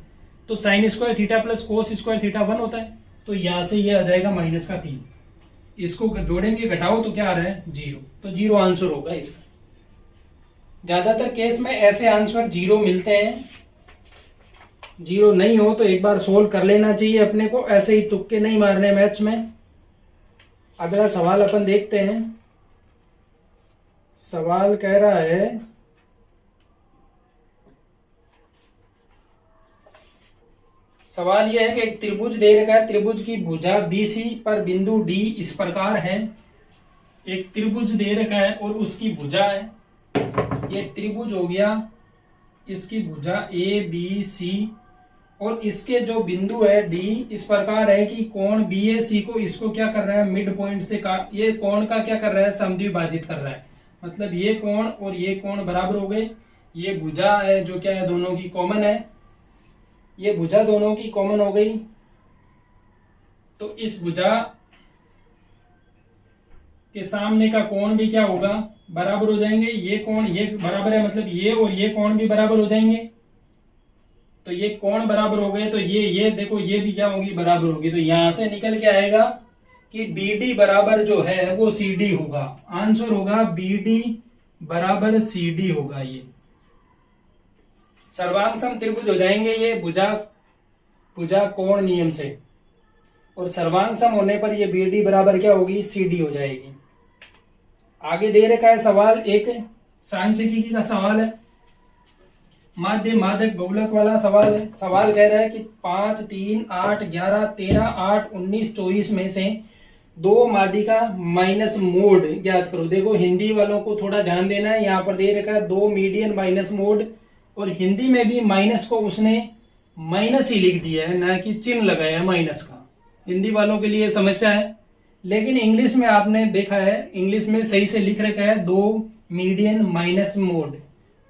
तो sine square theta plus cos square theta 1 होता है, तो यहां से ये आ जाएगा माइनस का 3, इसको जोड़ेंगे घटाओ तो क्या आ रहा है 0, तो 0 आंसर होगा इसका। ज्यादातर केस में ऐसे आंसर 0 मिलते हैं, 0 नहीं हो तो एक बार सोल्व कर लेना चाहिए अपने को, ऐसे ही तुक्के नहीं मारने मैथ्स में। अगला सवाल अपन देखते हैं। सवाल कह रहा है सवाल यह है कि एक त्रिभुज दे रखा है, त्रिभुज की भुजा BC पर बिंदु D इस प्रकार है। एक त्रिभुज दे रखा है और उसकी भुजा है ये त्रिभुज हो गया, इसकी भुजा ए बी सी, और इसके जो बिंदु है डी इस प्रकार है कि कोण बी ए सी को इसको क्या कर रहा है, मिड पॉइंट से ये कोण का क्या कर रहा है, समद्विभाजित कर रहा है। मतलब ये कोण और ये कोण बराबर हो गए। ये भुजा है जो क्या है, दोनों की कॉमन है, ये भुजा दोनों की कॉमन हो गई। तो इस भुजा के सामने का कोण भी क्या होगा, बराबर हो जाएंगे। ये कोण ये बराबर है, मतलब ये और ये कोण भी बराबर हो जाएंगे। तो ये कोण बराबर हो गए, तो ये देखो ये भी क्या होगी, बराबर होगी। तो यहां से निकल के आएगा कि BD बराबर जो है वो CD होगा। आंसर होगा BD बराबर CD होगा। ये सर्वांग सम त्रिभुज हो जाएंगे ये भुजा कोण नियम से, और सर्वांग सम होने पर ये BD बराबर क्या होगी, CD हो जाएगी। आगे दे रखा है सवाल, एक सांख्यिकी का सवाल है, माध्य मादक बहुलक वाला सवाल है। सवाल कह रहा है कि 5, 3, 8, 11, 13, 8, 19, 24 में से दो माध्यिका माइनस मोड ज्ञात करो। देखो हिंदी वालों को थोड़ा ध्यान देना है, यहाँ पर दे रखा है दो मीडियन माइनस मोड, और हिंदी में भी माइनस को उसने माइनस ही लिख दिया है, ना कि चिन्ह लगाया है माइनस का। हिंदी वालों के लिए समस्या है, लेकिन इंग्लिश में आपने देखा है, इंग्लिश में सही से लिख रखा है दो मीडियन माइनस मोड,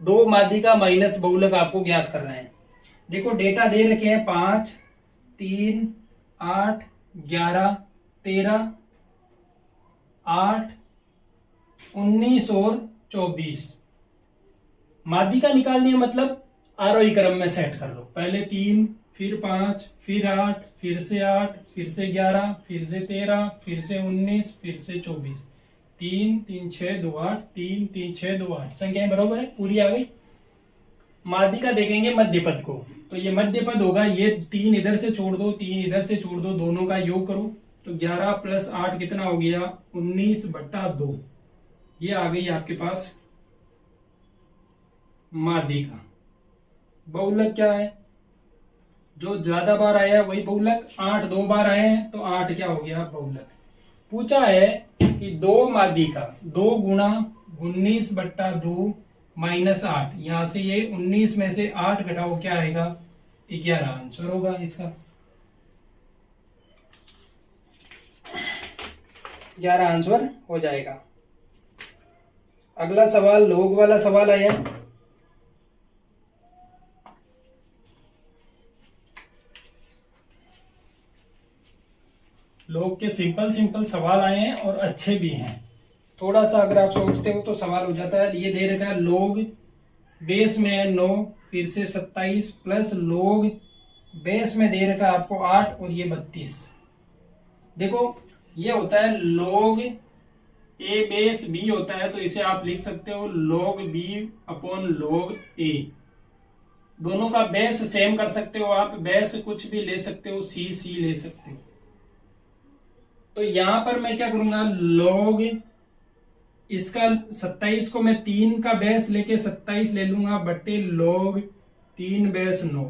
दो माध्यिका माइनस बहुलक आपको ज्ञात करना है। देखो डेटा दे रखे हैं 5, 3, 8, 11, 13, 8, 19 और 24। माध्यिका निकालनी है, मतलब आरोही क्रम में सेट कर लो। पहले 3, फिर 5, फिर 8, फिर से 8, फिर से 11, फिर से 13, फिर से 19, फिर से 24। 3, 3, 6, 2, 8, 3, 3, 6, 2, 8 संख्याएं बराबर है, पूरी आ गई। माध्यिका देखेंगे मध्य पद को, तो ये मध्य पद होगा, ये 3 इधर से छोड़ दो, 3 इधर से छोड़ दो, दोनों का योग करो। तो 11 + 8 कितना हो गया, 19/2। ये आ गई आपके पास माध्यिका। बहुलक क्या है, जो ज्यादा बार आया वही बहुलक। 8 2 बार आए हैं तो 8 क्या हो गया, बहुलक। पूछा है कि दो माध्यिका 2 × 19/2 - 8, यहां से ये 19 में से 8 घटाओ, क्या आएगा, 11। आंसर होगा इसका 11 आंसर हो जाएगा। अगला सवाल लोग वाला सवाल आया। लोग के सिंपल सवाल आए हैं और अच्छे भी हैं। थोड़ा सा अगर आप सोचते हो तो सवाल हो जाता है। ये दे रखा है लोग बेस में है 9, फिर से 27 प्लस लोग बेस में दे रखा है आपको 8 और ये 32। देखो ये होता है लोग ए बेस बी होता है, तो इसे आप लिख सकते हो log b/log a। दोनों का बेस सेम कर सकते हो आप, बेस कुछ भी ले सकते हो, सी ले सकते हो। तो यहां पर मैं क्या करूंगा, log इसका 27 को मैं 3 का बेस लेके 27 ले लूंगा बट्टे log 3 बेस 9,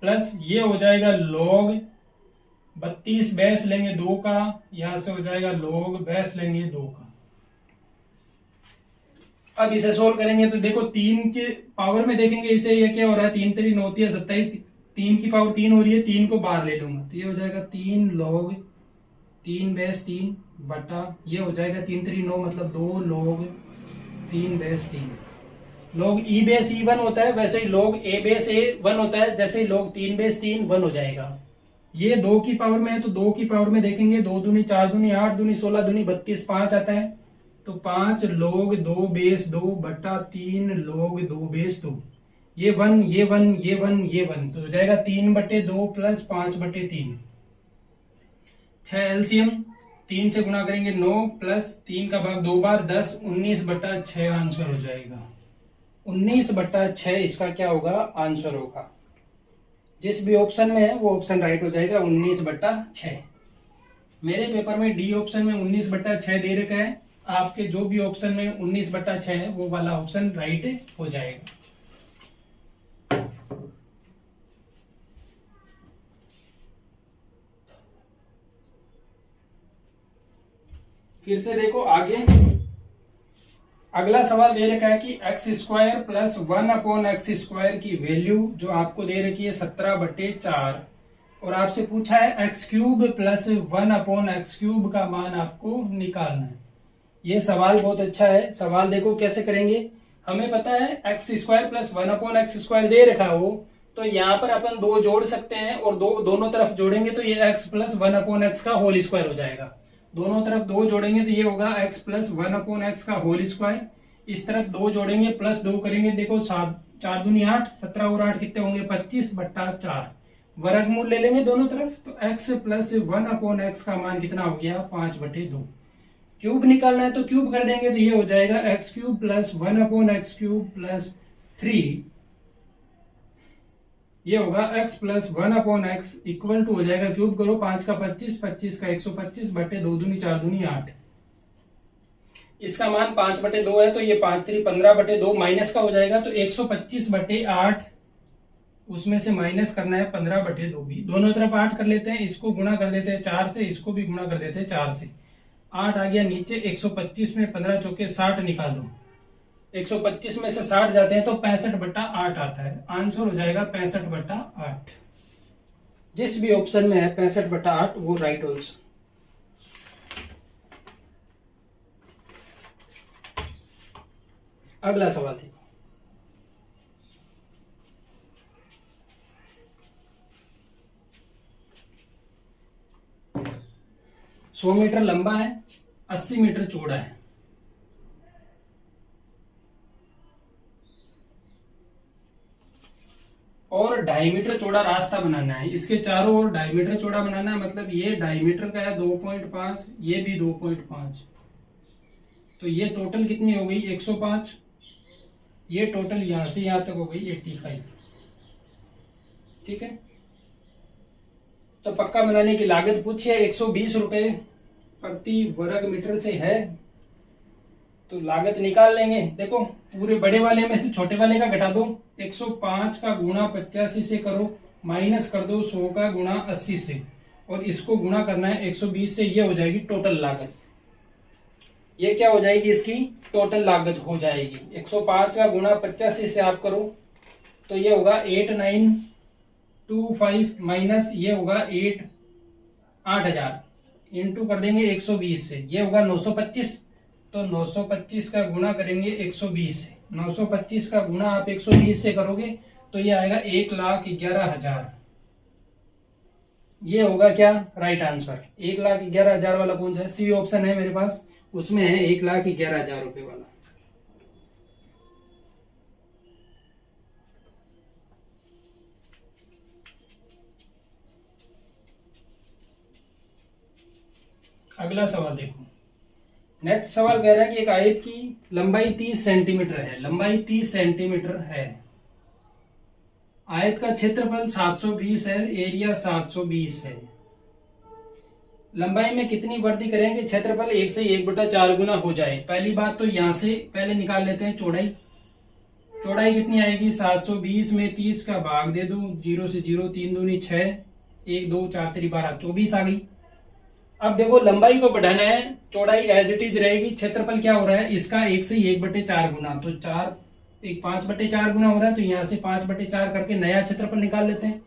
प्लस ये हो जाएगा log 32 बेस लेंगे 2 का, यहां से हो जाएगा log बेस लेंगे 2 का। अब इसे सोल्व करेंगे तो देखो 3 के पावर में देखेंगे इसे, ये क्या हो रहा है, 3 3 9 होती है 27, 3 की पावर 3 हो रही है, 3 को बाहर ले लूंगा तो ये हो जाएगा 3 log 3 बेस 3 बटा ये हो जाएगा 3 3 9, मतलब 2 log 3 base 3। log e base e 1 होता है, वैसे ही log a बेस a 1 होता है, जैसे ही log 3 बेस 3 1 हो जाएगा। ये 2 की पावर में है तो 2 की पावर में देखेंगे, 2 दूनी 4 दूनी 8 दूनी 16 दूनी 32, 5 आता है, तो 5 log 2 बेस 2 बटा 3 log 2 बेस 2। ये 1 ये 1 ये 1 ये 1, तो हो जाएगा 3/2 प्लस 5/3। 6 एलसीएम 3 से गुणा करेंगे 9 प्लस 3 का भाग 2 बार 10, 19/6 आंसर हो जाएगा। 19/6 इसका क्या होगा, आंसर होगा। जिस भी ऑप्शन में है वो ऑप्शन राइट हो जाएगा, 19/6। मेरे पेपर में डी ऑप्शन में 19/6 दे रखा है, आपके जो भी ऑप्शन में 19/6 है वो वाला ऑप्शन राइट हो जाएगा। फिर से देखो आगे अगला सवाल दे रखा है कि एक्स स्क्वायर प्लस 1/x² की वैल्यू जो आपको दे रखी है 17/4 और आपसे पूछा है x³ प्लस 1/x³ का मान आपको निकालना है। ये सवाल बहुत अच्छा है। सवाल देखो कैसे करेंगे। हमें पता है x² प्लस 1/x² दे रखा हो तो यहाँ पर अपन 2 जोड़ सकते हैं और दोनों तरफ जोड़ेंगे तो ये x प्लस 1/x का होल स्क्वायर हो जाएगा। दोनों तरफ 2 जोड़ेंगे तो ये होगा x प्लस 1/x का होल स्क्वायर। इस तरफ 2 जोड़ेंगे प्लस 2 करेंगे, देखो 4 दूनी 8, 17 और 8 कितने होंगे 25/4। वर्गमूल ले लेंगे दोनों तरफ तो x प्लस 1/x का मान कितना हो गया 5/2। क्यूब निकालना है तो क्यूब कर देंगे तो ये हो जाएगा x³ प्लस 1/x³ प्लस 3। ये होगा x plus 1/x equal to हो जाएगा, क्यूब करो 5 का 25, 25 का 125/2 दूनी 4 दूनी 8। इसका मान 5/2 है तो ये 5 3 15/2 माइनस का हो जाएगा तो 125/8 उसमें से माइनस करना है 15/2 भी। दोनों तरफ 8 कर लेते हैं, इसको गुणा कर देते हैं 4 से, इसको भी गुणा कर देते हैं 4 से। 8 आ गया नीचे, 125 में 15 चौके 60 निकाल दो। 125 में से 60 जाते हैं तो 65/8 आता है। आंसर हो जाएगा 65/8। जिस भी ऑप्शन में है 65/8 वो राइट आंसर। अगला सवाल देखो। 100 मीटर लंबा है, 80 मीटर चौड़ा है। और 2.5 मीटर चौड़ा रास्ता बनाना है। इसके चारों ओर 2.5 मीटर चौड़ा बनाना है, मतलब ये 2.5 मीटर का है 2.5, ये भी 2.5, तो ये टोटल कितनी हो गई 105। ये टोटल यहां से यहां तक हो गई 85। ठीक है, तो पक्का बनाने की लागत पूछिए 120 रुपए प्रति वर्ग मीटर से है, तो लागत निकाल लेंगे। देखो पूरे बड़े वाले में से छोटे वाले का घटा दो, 105 का गुणा 85 से करो, माइनस कर दो 100 का गुणा 80 से, और इसको गुणा करना है 120 से। ये हो जाएगी टोटल लागत। ये क्या हो जाएगी इसकी टोटल लागत हो जाएगी। 105 का गुणा 85 से आप करो तो ये होगा 8925 माइनस ये होगा 8000 इंटू कर देंगे 120 से, ये होगा 925। तो 925 का गुणा करेंगे 120 से, 925 का गुणा आप 120 से करोगे तो ये आएगा 1,11,000। ये होगा क्या राइट आंसर। 1,11,000 वाला कौन सा है, सी ऑप्शन है मेरे पास, उसमें है 1,11,000 रुपए वाला। अगला सवाल देखो। नेक्स्ट सवाल कह रहा है कि एक आयत की लंबाई 30 सेंटीमीटर है, लंबाई 30 सेंटीमीटर है, आयत का क्षेत्रफल 720 है, एरिया 720 है। लंबाई में कितनी वृद्धि करेंगे क्षेत्रफल 1 से 1/4 गुना हो जाए। पहली बात तो यहां से पहले निकाल लेते हैं चौड़ाई। चौड़ाई कितनी आएगी 720 में 30 का भाग दे दो, 0 से 0, 3 दूनी 6, 1 2 4 3 12, 24 आ गई। अब देखो लंबाई को बढ़ाना है, चौड़ाई एज इट इज रहेगी, क्षेत्रफल क्या हो रहा है इसका 1 से 1/4 गुना, तो 5/4 गुना हो रहा है, तो यहां से 5/4 करके नया क्षेत्रफल निकाल लेते हैं।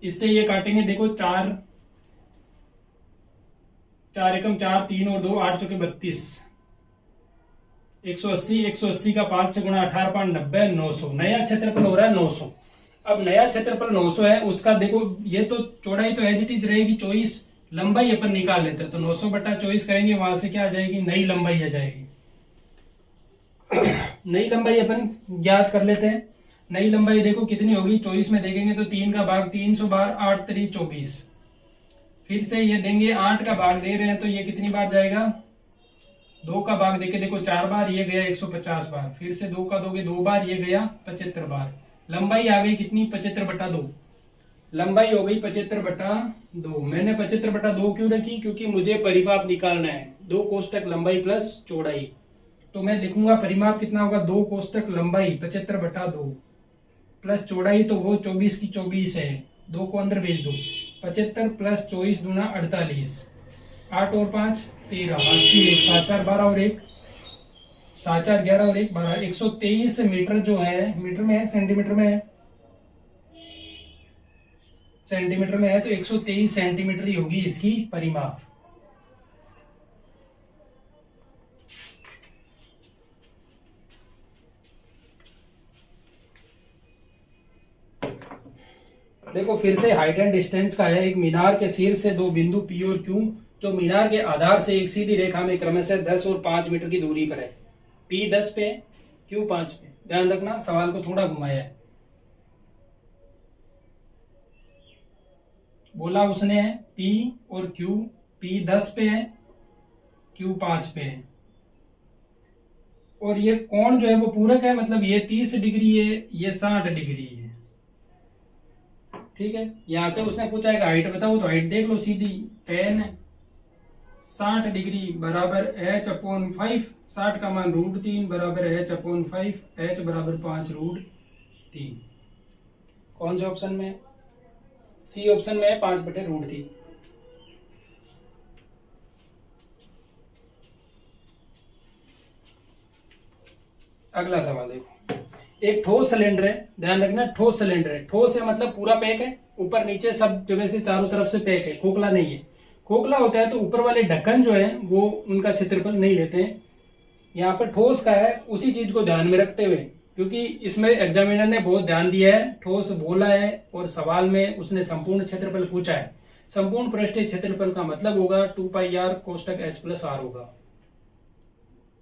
इससे ये काटेंगे, देखो 4 एकम 4, 3 और 2 8 चौके 32, 180, 180 का 5 से गुणा 18 5 90, 900। नया क्षेत्रफल हो रहा है 900। अब नया क्षेत्रफल 900 है, उसका देखो ये तो चौड़ाई तो एज इट इज रहेगी 24, लंबाई अपन निकाल लेते हैं, तो 900/24 करेंगे, वहां से क्या आ जाएगी नई लंबाई आ जाएगी। नई लंबाई अपन ज्ञात कर लेते हैं। नई लंबाई देखो कितनी होगी, 24 में देखेंगे तो 3 का भाग 300 बार, 8 3 24, फिर से ये देंगे 8 का भाग दे रहे हैं तो ये कितनी बार जाएगा, 2 का भाग देके देखो 4 बार, ये गया 150 बार, फिर से 2 का दोगे 2 बार, ये गया 75 बार। लंबाई आ गई कितनी 75/2, लंबाई हो गई 75/2। मैंने 75/2 क्यों रखी, क्योंकि मुझे परिमाप निकालना है, 2 कोष्टक लंबाई प्लस चौड़ाई। तो मैं लिखूंगा परिमाप कितना होगा, 2 कोष्टक लंबाई 75/2 प्लस चौड़ाई, तो वो 24 की 24 है, 2 को अंदर भेज दो, 75 प्लस 24 दूना 48, 8 और 5 13, 7 4 12 और 1 7 4 11 और 1 12, 123 मीटर जो है, मीटर में है सेंटीमीटर में है, सेंटीमीटर में है, तो 123 सेंटीमीटर ही होगी इसकी परिमाप। देखो फिर से हाइट एंड डिस्टेंस का है। एक मीनार के शीर्ष से दो बिंदु P और Q जो मीनार के आधार से एक सीधी रेखा में क्रमशः 10 और 5 मीटर की दूरी पर है। P 10 पे, Q 5 पे। ध्यान रखना, सवाल को थोड़ा घुमाया है। बोला उसने P और Q, P 10 पे है, Q 5 पे है, और ये कोण जो है वो पूरक है, मतलब ये 30 डिग्री है, ये 60 डिग्री है। ठीक है, यहां से उसने पूछा है कि हाइट बताओ, तो हाइट देख लो सीधी, tan 60 डिग्री बराबर h/5, 60 का मान √3 बराबर h/5, h बराबर 5√3। कौन से ऑप्शन में? सी ऑप्शन में है 5/√3। अगला सवाल देखो, एक ठोस सिलेंडर है, ध्यान रखना ठोस सिलेंडर है। ठोस है मतलब पूरा पैक है, ऊपर नीचे सब जगह से चारों तरफ से पैक है, खोखला नहीं है। खोखला होता है तो ऊपर वाले ढक्कन जो है वो उनका क्षेत्रफल नहीं लेते हैं। यहाँ पर ठोस का है, उसी चीज को ध्यान में रखते हुए, क्योंकि इसमें एग्जामिनर ने बहुत ध्यान दिया है, ठोस बोला है और सवाल में उसने संपूर्ण क्षेत्रफल पूछा है। संपूर्ण पृष्ठीय क्षेत्रफल का मतलब होगा 2πr कोष्टक h + r होगा।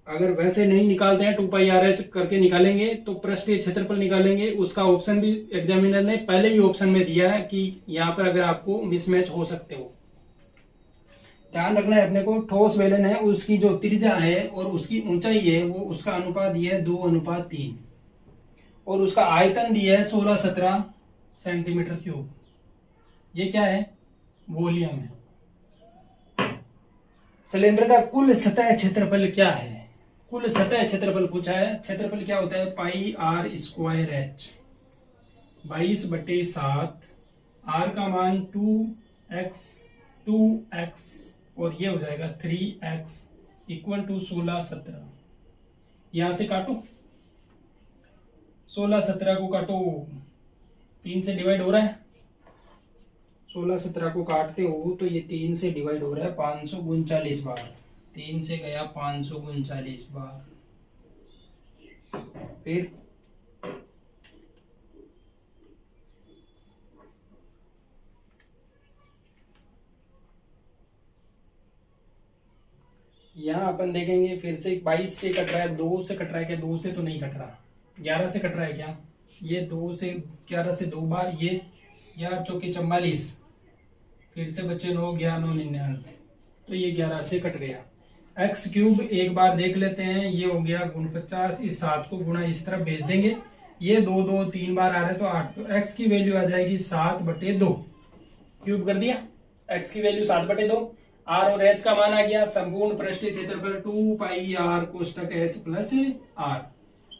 अगर वैसे नहीं निकालते हैं 2πr/h करके निकालेंगे तो पृष्ठीय क्षेत्रफल निकालेंगे। उसका ऑप्शन भी एग्जामिनर ने पहले ही ऑप्शन में दिया है कि यहाँ पर अगर आपको मिसमैच हो सकते हो। ध्यान रखना है अपने को, ठोस बेलन है, उसकी जो त्रिज्या है और उसकी ऊंचाई है वो उसका अनुपात दिया है 2:3, और उसका आयतन दिया है 16-17 सेंटीमीटर क्यूब। ये क्या है? वॉल्यूम है। सिलेंडर का कुल सतह क्षेत्रफल क्या है? कुल सतह क्षेत्रफल पूछा है। क्षेत्रफल क्या होता है? πr²h 22/7, r का मान 2x और ये हो जाएगा 3x = 16-17। यहां से काटो, 16-17 को काटो, 3 से डिवाइड हो रहा है। 16-17 को काटते हो तो ये 3 से डिवाइड हो रहा है 539 बार। 3 से गया 539 बार। फिर यहाँ अपन देखेंगे फिर से 22 से कट रहा है, 2 से कट रहा है क्या? 2 से तो नहीं कट रहा, 11 से कट रहा है क्या? ये 2 से 11 से 2 बार, ये 11 चौके 44, फिर से बच्चे 9 11 9 99, तो ये 11 से कट गया। x³ एक बार देख लेते हैं, ये हो गया गुण 50, इस 7 को गुणा इस तरफ भेज देंगे, ये 2 2 3 बार आ रहा है तो 8, तो x की वैल्यू आ जाएगी 7/2। क्यूब कर दिया, x की वैल्यू 7/2, r और h का मान आ गया। संपूर्ण पृष्ठीय क्षेत्रफल 2πr कोष्टक h + r,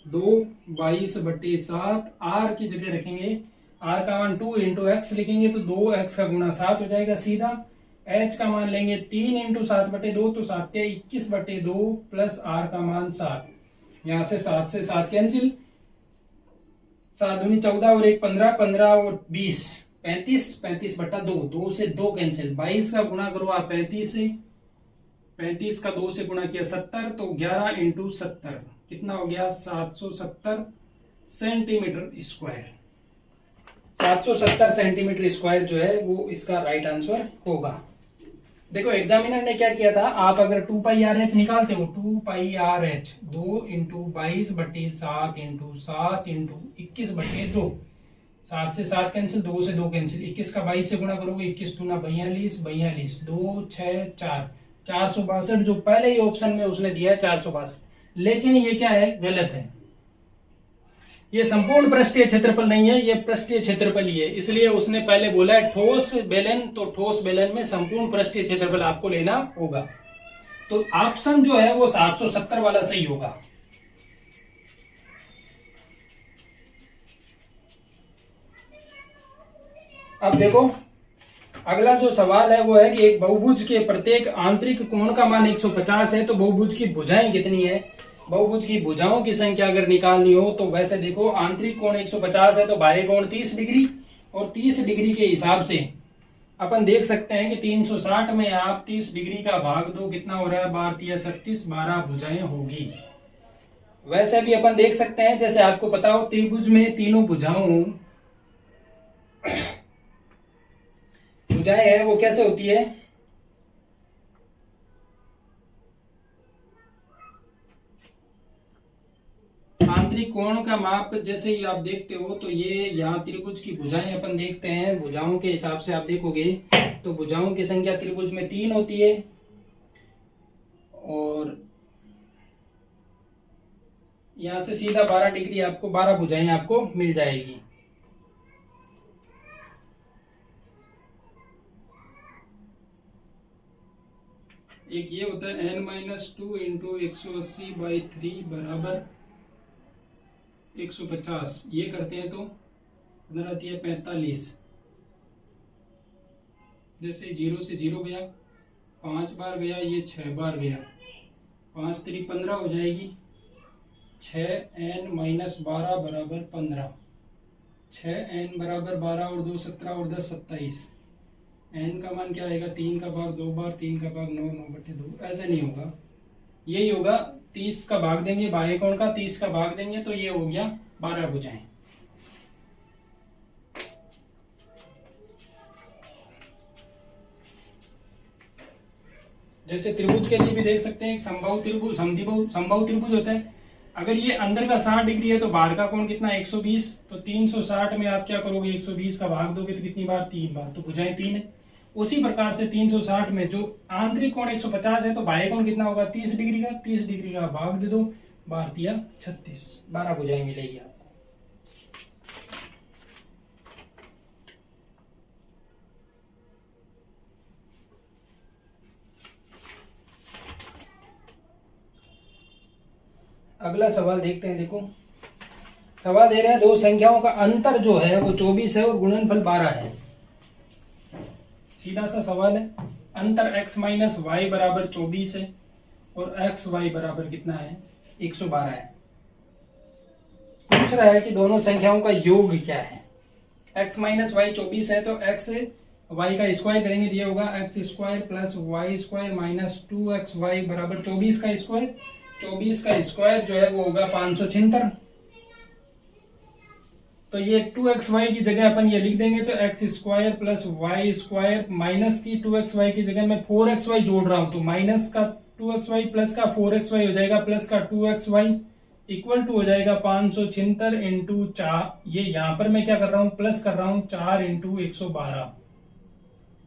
2 22/7, r की जगह रखेंगे, r का मान 2 × x लिखेंगे तो 2x का गुणा 7 हो जाएगा सीधा। h का मान लेंगे 3 × 7/2, तो 7 21/2 प्लस r का मान 7। यहां से 7 से 7 कैंसिल, 7 दूनी 14 और 1 15, 15 और 20 35, 35/2, 2 से 2 कैंसिल। 22 का गुणा करो आप 35 से, 35 का 2 से गुणा किया 70, तो 11 × 70 कितना हो गया? 770 सेंटीमीटर स्क्वायर। 770 सेंटीमीटर स्क्वायर जो है वो इसका राइट आंसर होगा। देखो एग्जामिनर ने क्या किया था, आप अगर 2πr/h निकालते हो, 2πr/h 2 × 22/7 × 7 × 21/2, 7 से 7 कैंसिल, 2 से 2 कैंसिल, 21 का 22 से गुणा करोगे, 21 दूना 42, 42 2 6 4, 462 जो पहले ही ऑप्शन में उसने दिया है 462, लेकिन ये क्या है? गलत है। ये संपूर्ण पृष्ठीय क्षेत्रफल नहीं है, ये पृष्ठीय क्षेत्रफल ही है, इसलिए उसने पहले बोला है ठोस बेलन, तो ठोस बेलन में संपूर्ण पृष्ठीय क्षेत्रफल आपको लेना होगा। तो ऑप्शन जो है वो 770 वाला सही होगा। अब देखो अगला जो सवाल है वो है कि एक बहुभुज के प्रत्येक आंतरिक कोण का मान 150 है, तो बहुभुज की भुजाएं कितनी है? बहुभुज की भुजाओं की संख्या अगर निकालनी हो तो वैसे देखो, आंतरिक कोण 150 है तो बाह्य कोण 30 डिग्री, और 30 डिग्री के हिसाब से अपन देख सकते हैं कि 360 में आप 30 डिग्री का भाग दो, कितना हो रहा है, 12 36, 12 भुजाएं होगी। वैसे भी अपन देख सकते हैं, जैसे आपको पता हो त्रिभुज में तीनों भुजाएं हैं वो कैसे होती है, आंतरिक कोण का माप जैसे ही आप देखते हो तो ये यहाँ त्रिभुज की भुजाएं अपन देखते हैं, भुजाओं के हिसाब से आप देखोगे तो भुजाओं की संख्या त्रिभुज में 3 होती है, और यहाँ से सीधा 12 डिग्री आपको 12 भुजाएं आपको मिल जाएगी। एक ये होता है n-2 इंटू 180/3 बराबर 150, ये करते हैं तो अंदर आती है 45। जैसे 0 से 0 गया, 5 बार गया, ये 6 बार गया, 5 3 15 हो जाएगी, 6n-12 बराबर 15, 6n बराबर 12 और 2 17 और 10 27, n का मान क्या आएगा, 3 का भाग 2 बार, 3 का भाग 9, 9/2, ऐसे नहीं होगा, यही होगा, 30 का भाग देंगे बाह्य कोण का, 30 का भाग देंगे तो ये हो गया 12 भुजाएं। जैसे त्रिभुज के लिए भी देख सकते हैं, एक समबाहु त्रिभुज, समबाहु त्रिभुज होता है, अगर ये अंदर का 60 डिग्री है तो बाहर का कोण कितना 120, तो 360 में आप क्या करोगे, 120 का भाग दोगे तो कितनी बार, 3 बार, तो भुजाएं 3 है। उसी प्रकार से 360 में जो आंतरिक कोण 150 है तो बाह्य कोण कितना होगा, 30 डिग्री का, 30 डिग्री का भाग दे दो, 12 36, 12 भुजाएं मिलेगी आपको। अगला सवाल देखते हैं। देखो सवाल दे रहा है दो संख्याओं का अंतर जो है वो 24 है और गुणनफल 12 है। सीधा सा सवाल है, अंतर x माइनस वाई बराबर 24 है और एक्स वाई बराबर कितना है, 112 है। पूछ रहा है कि दोनों संख्याओं का योग क्या है। x माइनस वाई 24 है तो x वाई का स्क्वायर करेंगे तो ये होगा x square plus y square minus 2xy बराबर 24 का स्क्वायर। 24 का स्क्वायर जो है वो होगा 576। तो ये 2xy की जगह अपन ये लिख देंगे तो x square plus y square minus की 2xy की जगह मैं 4xy जोड़ रहा हूं तो माइनस का 2xy प्लस का 4xy हो जाएगा प्लस का 2xy इक्वल टू हो जाएगा 576 इंटू 4। ये यहां पर मैं क्या कर रहा हूं, प्लस कर रहा हूं 4 इंटू 112।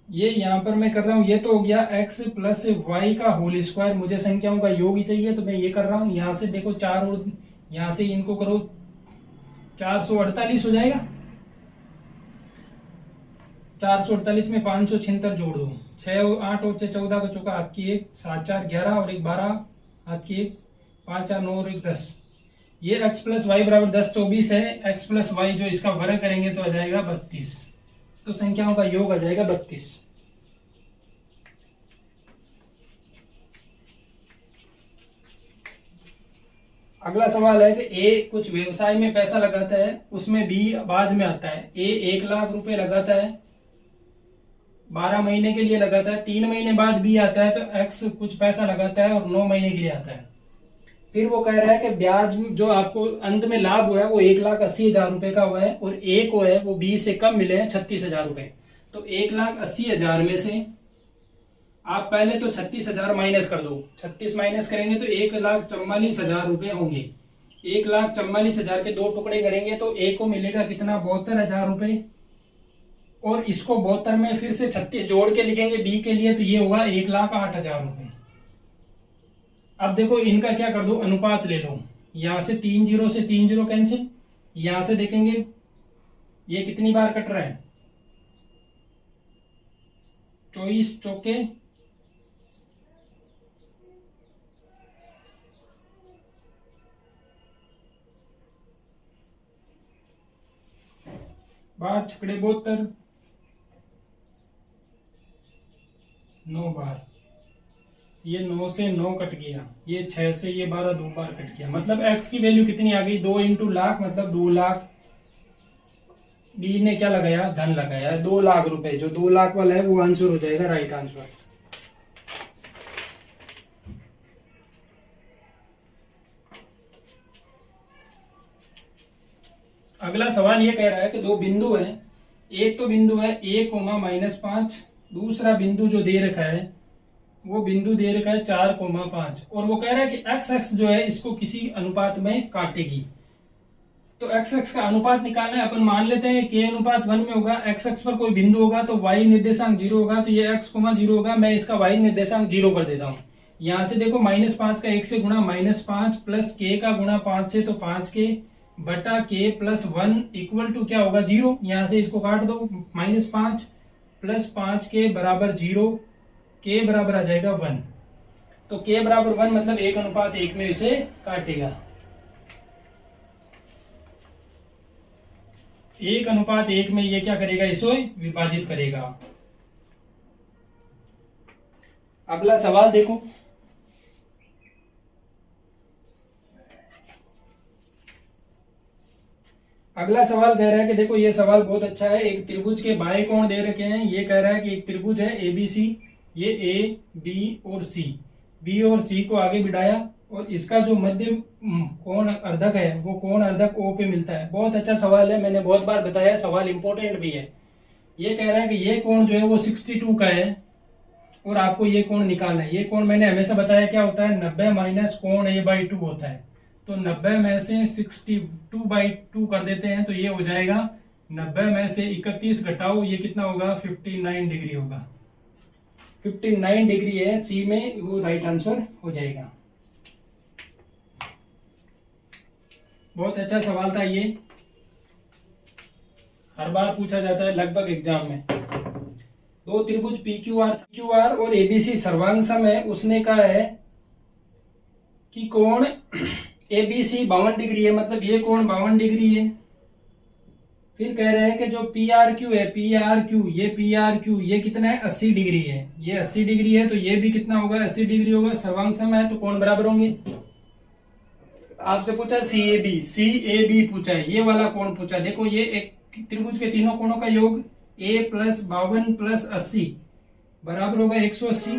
ये यहां पर मैं कर रहा हूं, ये तो हो गया x प्लस वाई का होल स्क्वायर। मुझे संख्याओं का योग ही चाहिए तो मैं ये कर रहा हूं। यहां से देखो 4 और यहां से इनको करो 448 हो जाएगा। 448 में 576 जोड़ दो, 6 8 और 6 14 का चौका हाथ की 1, 7 4 11 और 1 12 हाथ की 1, 5 4 9 और 1 10। ये x प्लस वाई बराबर 10 24 है। x प्लस वाई जो इसका वर्ग करेंगे तो आ जाएगा 32। तो संख्याओं का योग आ जाएगा 32। अगला सवाल है कि ए कुछ व्यवसाय में पैसा लगाता है, उसमें बी बाद में आता है। ए 1 लाख रुपए लगाता है, 12 महीने के लिए लगाता है। 3 महीने बाद बी आता है तो एक्स कुछ पैसा लगाता है और 9 महीने के लिए आता है। फिर वो कह रहा है कि ब्याज जो आपको अंत में लाभ हुआ है वो 1,80,000 रुपए का हुआ है और ए को है वो बी से कम मिले हैं 36,000 रुपए। तो 1,80,000 में से आप पहले तो 36,000 माइनस कर दो। 36 माइनस करेंगे तो 1,44,000 रुपए होंगे। 1,44,000 के 2 टुकड़े करेंगे तो ए को मिलेगा कितना, 72,000 रुपए। और इसको 72 में फिर से 36 जोड़ के लिखेंगे बी के लिए तो ये होगा 1,08,000 रुपए। अब देखो इनका क्या कर दो, अनुपात ले लो। यहां से 3 जीरो से 3 जीरो कैंसिल। यहां से देखेंगे ये कितनी बार कट रहा है, 24 चौके 12 छकड़े 72, 9 बार ये 9 से 9 कट गया, ये 6 से ये 12 दो बार कट गया, मतलब x की वैल्यू कितनी आ गई 2 इंटू लाख, मतलब 2 लाख। डी ने क्या लगाया, धन लगाया 2 लाख रुपए, जो 2 लाख वाला है वो आंसर हो जाएगा राइट आंसर। अगला सवाल ये कह रहा है कि दो बिंदु हैं, एक तो बिंदु है a,-5, दूसरा बिंदु जो दे रखा है वो बिंदु दे रखा है 4,5, और वो कह रहा है कि x अक्ष जो है इसको किसी अनुपात में काटेगी। तो x अक्ष का अनुपात निकालना है, अपन मान लेते हैं k/1 में होगा, x अक्ष पर कोई बिंदु होगा तो y निर्देशांक 0 होगा, तो ये x, 0 होगा, मैं इसका y निर्देशांक 0 कर देता हूं। यहां से देखो -5 का 1 से गुणा, -5 प्लस k का गुणा 5 से, तो 5k बटा k प्लस 1 इक्वल टू क्या होगा 0। यहां से इसको काट दो, -5 प्लस 5k बराबर 0, k बराबर आ जाएगा 1। तो k बराबर 1 मतलब 1:1 में इसे काटेगा। 1:1 में ये क्या करेगा, इसे विभाजित करेगा। अगला सवाल देखो, अगला सवाल कह रहा है कि देखो ये सवाल बहुत अच्छा है। एक त्रिभुज के बाएं कोण दे रखे हैं, ये कह रहा है कि एक त्रिभुज है ABC, ये A, B और C, B और C को आगे बढ़ाया और इसका जो मध्य कोण अर्धक है वो कोण अर्धक O पे मिलता है। बहुत अच्छा सवाल है, मैंने बहुत बार बताया, सवाल इंपॉर्टेंट भी है। ये कह रहा है कि ये कोण जो है वो 62 का है और आपको ये कोण निकालना है। ये कोण मैंने हमेशा बताया क्या होता है, 90 माइनस कोण A/2 होता है। तो 90 में से 62/2 कर देते हैं तो ये हो जाएगा 90 में से 31 घटाओ, ये कितना होगा 59 डिग्री होगा। 59 डिग्री है सी में, वो राइट आंसर हो जाएगा। बहुत अच्छा सवाल था ये, हर बार पूछा जाता है लगभग एग्जाम में। दो त्रिभुज PQR और ABC सर्वांग है, उसने कहा है कि कोण ABC 52 डिग्री है, मतलब ये कोण 52 डिग्री है। फिर कह रहे हैं कि जो PRQ है, PRQ ये कितना है 80 डिग्री है, ये 80 डिग्री है, तो ये भी कितना होगा 80 डिग्री होगा। सर्वांग सम है तो कोण बराबर होंगे। आपसे पूछा CAB पूछा है, ये वाला कोण पूछा। देखो ये एक त्रिभुज के तीनों कोणों का योग A + 52 + 80 बराबर होगा 180।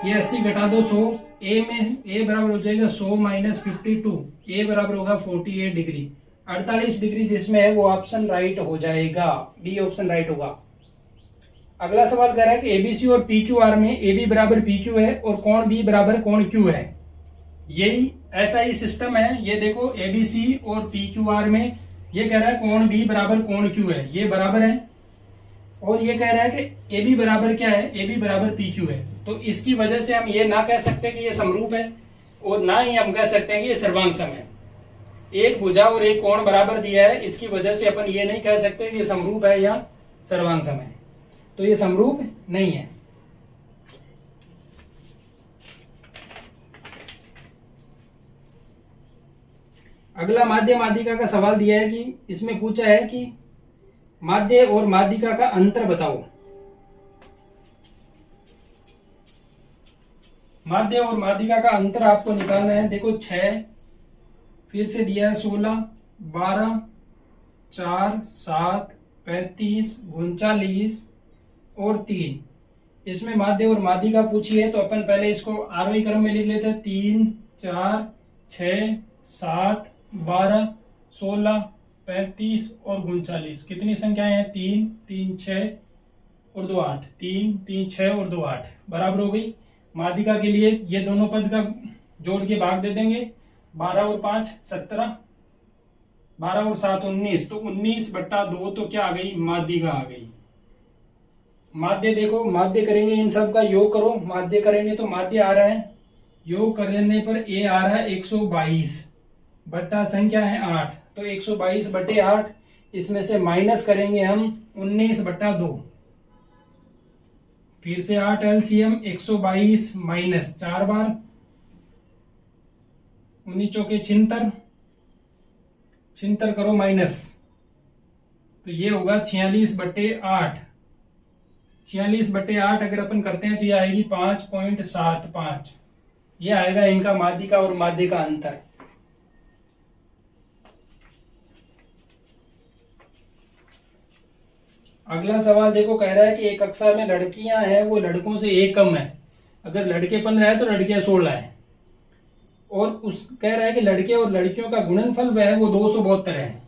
ये 80 घटा दो 100, A बराबर हो जाएगा 100 - 52, A बराबर होगा 48 डिग्री। 48 डिग्री जिसमें है वो ऑप्शन राइट हो जाएगा, डी ऑप्शन राइट होगा। अगला सवाल कह रहा है कि ABC और PQR में AB बराबर PQ है और कोण B बराबर कोण Q है। यही ऐसा ही सिस्टम है, ये देखो ABC और PQR में ये कह रहा है कोण B बराबर कोण Q है, ये बराबर है, और ये कह रहा है कि AB बराबर क्या है, AB बराबर PQ है। तो इसकी वजह से हम ये ना कह सकते कि ये समरूप है और ना ही हम कह सकते हैं कि ये सर्वांग सम है। एक भुजा और एक कोण बराबर दिया है, इसकी वजह से अपन ये नहीं कह सकते कि ये समरूप है या सर्वांग सम है। तो ये समरूप नहीं है। अगला माध्य माध्यिका का सवाल दिया है कि इसमें पूछा है कि माध्य और माध्यिका का अंतर बताओ। माध्य और माध्यिका का अंतर आपको निकालना है। देखो 6, फिर से दिया है 16, 12, 4, 7, 35, 39 और 3। इसमें माध्य और माध्यिका पूछी है तो अपन पहले इसको आरोही क्रम में लिख लेते हैं। 3, 4, 6, 7, 12, 16, 35 और 39। कितनी संख्याएं हैं, 3, 3, 6 और 2, 8। 3, 3, 6 और 2, 8 बराबर हो गई। माध्यिका के लिए ये दोनों पद का जोड़ के भाग दे देंगे। 12 और 5 17, 12 और 7 19, तो 19/2 तो क्या आ गई, माध्यिका आ गई। माध्य देखो, माध्य करेंगे इन सब का योग करो, माध्य करेंगे तो माध्य आ रहा है, योग करने पर A आ रहा है 122 बट्टा संख्या है 8, तो 122/8। इसमें से माइनस करेंगे हम 19/2, फिर से 8 LCM 122 माइनस 4 बार 19 चौके 76, 76 करो माइनस, तो ये होगा 46/8। 46/8 अगर अपन करते हैं तो ये आएगी 5.75। ये आएगा इनका माध्यिका और माध्य का अंतर। अगला सवाल देखो, कह रहा है कि एक कक्षा में लड़कियां हैं वो लड़कों से एक कम है। अगर लड़के 15 है तो लड़कियां 16 है। और उस कह रहा है कि लड़के और लड़कियों का गुणनफल वह है वो 272 है।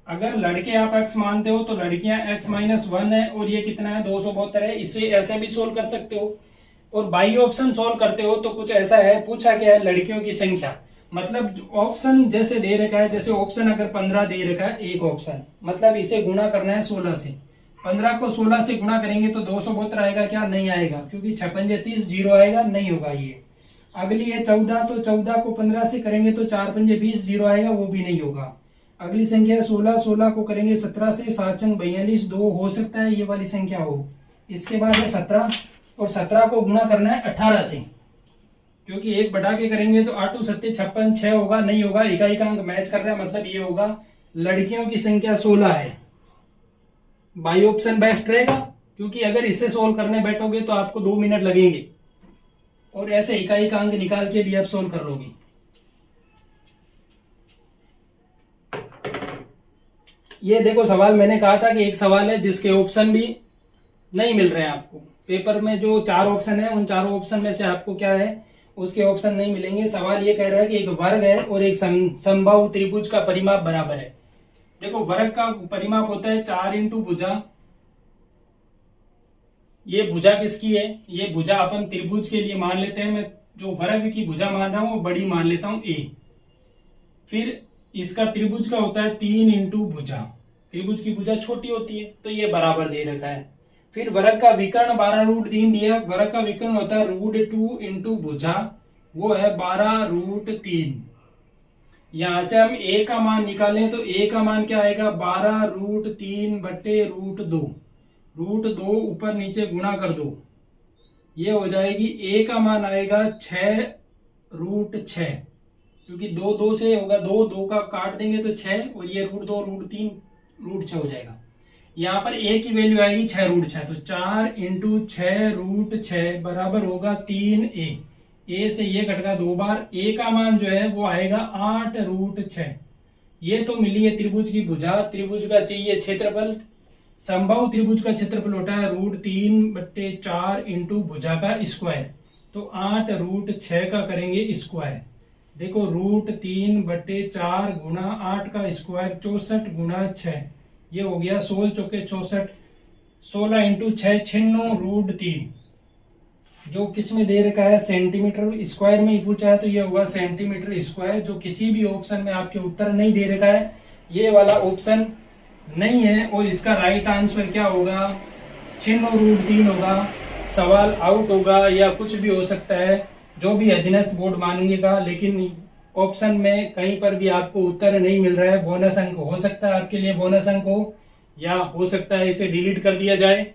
अगर लड़के आप x मानते हो तो लड़कियां x-1 है और ये कितना है 272 है। इसे ऐसे भी सोल्व कर सकते हो। और बाई ऑप्शन सोल्व करते हो तो कुछ ऐसा है, पूछा गया है लड़कियों की संख्या। मतलब ऑप्शन जैसे दे रखा है, जैसे ऑप्शन अगर 15 दे रखा है एक ऑप्शन, मतलब इसे गुणा करना है 16 से। 15 को 16 से गुणा करेंगे तो 272 आएगा क्या? नहीं आएगा, क्योंकि 56 30 जीरो आएगा, नहीं होगा ये। अगली है 14, तो 14 को 15 से करेंगे तो 4 पंजे 20 जीरो आएगा, वो भी नहीं होगा। अगली संख्या है 16, 16 को करेंगे 17 से, 7 42, 2 हो सकता है ये वाली संख्या हो। इसके बाद है 17, और 17 को गुणा करना है 18 से, क्योंकि एक बढ़ा के करेंगे तो 8 7 56 6 होगा, नहीं होगा। इकाई का अंक मैच कर रहा है, मतलब ये होगा लड़कियों की संख्या 16 है। बाई ऑप्शन बेस्ट रहेगा, क्योंकि अगर इसे सोल्व करने बैठोगे तो आपको 2 मिनट लगेंगे और ऐसे इकाई का अंक निकाल के भी आप सोल्व कर लोगे। ये देखो सवाल, मैंने कहा था कि एक सवाल है जिसके ऑप्शन भी नहीं मिल रहे हैं आपको। पेपर में जो 4 ऑप्शन है उन चारों ऑप्शन में से आपको क्या है, उसके ऑप्शन नहीं मिलेंगे। सवाल ये कह रहा है कि एक वर्ग है और एक समबाहु त्रिभुज का परिमाप बराबर है। देखो वर्ग का परिमाप होता है 4 इंटू भुजा। ये भुजा किसकी है? ये भुजा अपन त्रिभुज के लिए मान लेते हैं। मैं जो वर्ग की भुजा मान रहा हूं वो बड़ी मान लेता हूं ए। फिर इसका त्रिभुज का होता है 3 इंटू भुजा। त्रिभुज की भुजा छोटी होती है तो ये बराबर दे रखा है। फिर वर्ग का विकर्ण 12√3 दिया। वर्ग का विकर्ण होता है √2 इंटू भुजा, वो है 12√3। यहां से हम a का मान निकालें तो a का मान क्या आएगा? 12√3 बटे √2। √2 ऊपर नीचे गुणा कर दो, ये हो जाएगी। a का मान आएगा 6√6, क्योंकि 2 2 से होगा, 2 2 का काट देंगे तो 6, और ये √2 √3 √6 हो जाएगा। यहाँ पर a की वैल्यू आएगी 6√6, तो 4 इंटू 6√6 बराबर होगा 3a। a से ये कटगा 2 बार, a का मान जो है वो आएगा 8√6। ये तो मिली है त्रिभुज की भुजा। त्रिभुज का चाहिए क्षेत्रफल। समबाहु त्रिभुज का क्षेत्रफल होता है √3 बटे 4 इंटू भुजा का स्क्वायर, तो 8√6 का करेंगे स्क्वायर। देखो √3 बटे 4 गुणा 8 का स्क्वायर 64 गुणा 6, ये हो गया 16 चौके 64। 16 इंटू 6 96√3, जो किसमें दे रखा है? सेंटीमीटर स्क्वायर में ही पूछा है तो ये होगा सेंटीमीटर स्क्वायर। जो किसी भी ऑप्शन में आपके उत्तर नहीं दे रखा है, ये वाला ऑप्शन नहीं है, और इसका राइट आंसर क्या होगा? 96√3 होगा। सवाल आउट होगा या कुछ भी हो सकता है, जो भी अधीनस्थ बोर्ड मानेगा, लेकिन ऑप्शन में कहीं पर भी आपको उत्तर नहीं मिल रहा है। बोनस अंक हो सकता है आपके लिए, बोनस अंक हो, या हो सकता है इसे डिलीट कर दिया जाए।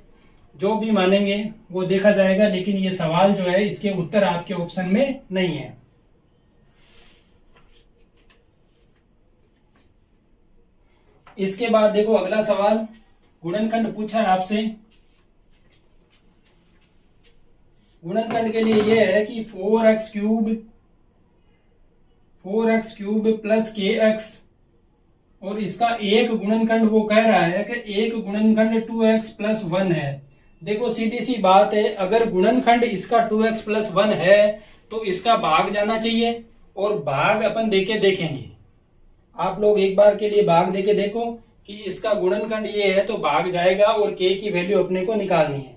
जो भी मानेंगे वो देखा जाएगा, लेकिन ये सवाल जो है इसके उत्तर आपके ऑप्शन में नहीं है। इसके बाद देखो अगला सवाल, गुणनखंड पूछा है आपसे। गुणनखंड के लिए ये है कि 4x क्यूब प्लस kx, और इसका एक गुणनखंड वो कह रहा है कि एक गुणनखंड 2x प्लस 1 है। देखो सीधी सी बात है, अगर गुणनखंड इसका 2x प्लस 1 है तो इसका भाग जाना चाहिए, और भाग अपन देके देखेंगे। आप लोग एक बार के लिए भाग देके देखो कि इसका गुणनखंड ये है तो भाग जाएगा, और k की वैल्यू अपने को निकालनी है।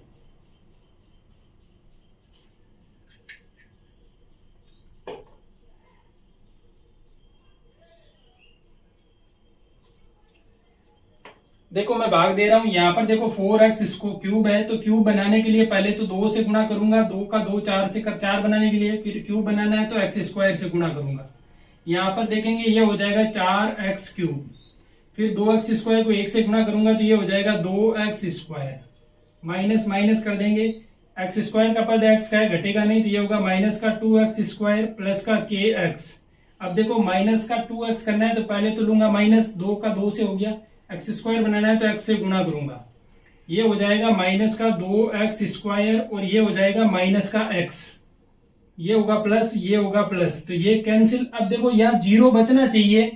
देखो मैं भाग दे रहा हूं। यहां पर देखो 4x इसको क्यूब है, तो क्यूब बनाने के लिए पहले तो 2 से गुणा करूंगा, 2 का 2 4 से 4 बनाने के लिए। फिर क्यूब बनाना है तो x² से गुणा करूंगा। यहां पर देखेंगे ये हो जाएगा 4x क्यूब। फिर 2x² को 1 से गुणा करूंगा तो ये हो जाएगा 2x²। माइनस माइनस कर देंगे, x² का पद x का है, घटेगा नहीं, तो ये होगा माइनस का 2x² प्लस का kx। अब देखो माइनस का 2x करना है तो पहले तो लूंगा माइनस, 2 का 2 से हो गया। x² बनाना है तो x से गुणा करूंगा, ये हो जाएगा माइनस का 2x², और ये हो जाएगा माइनस का x। ये होगा प्लस, ये होगा प्लस, तो ये कैंसिल। अब देखो यहाँ जीरो बचना चाहिए,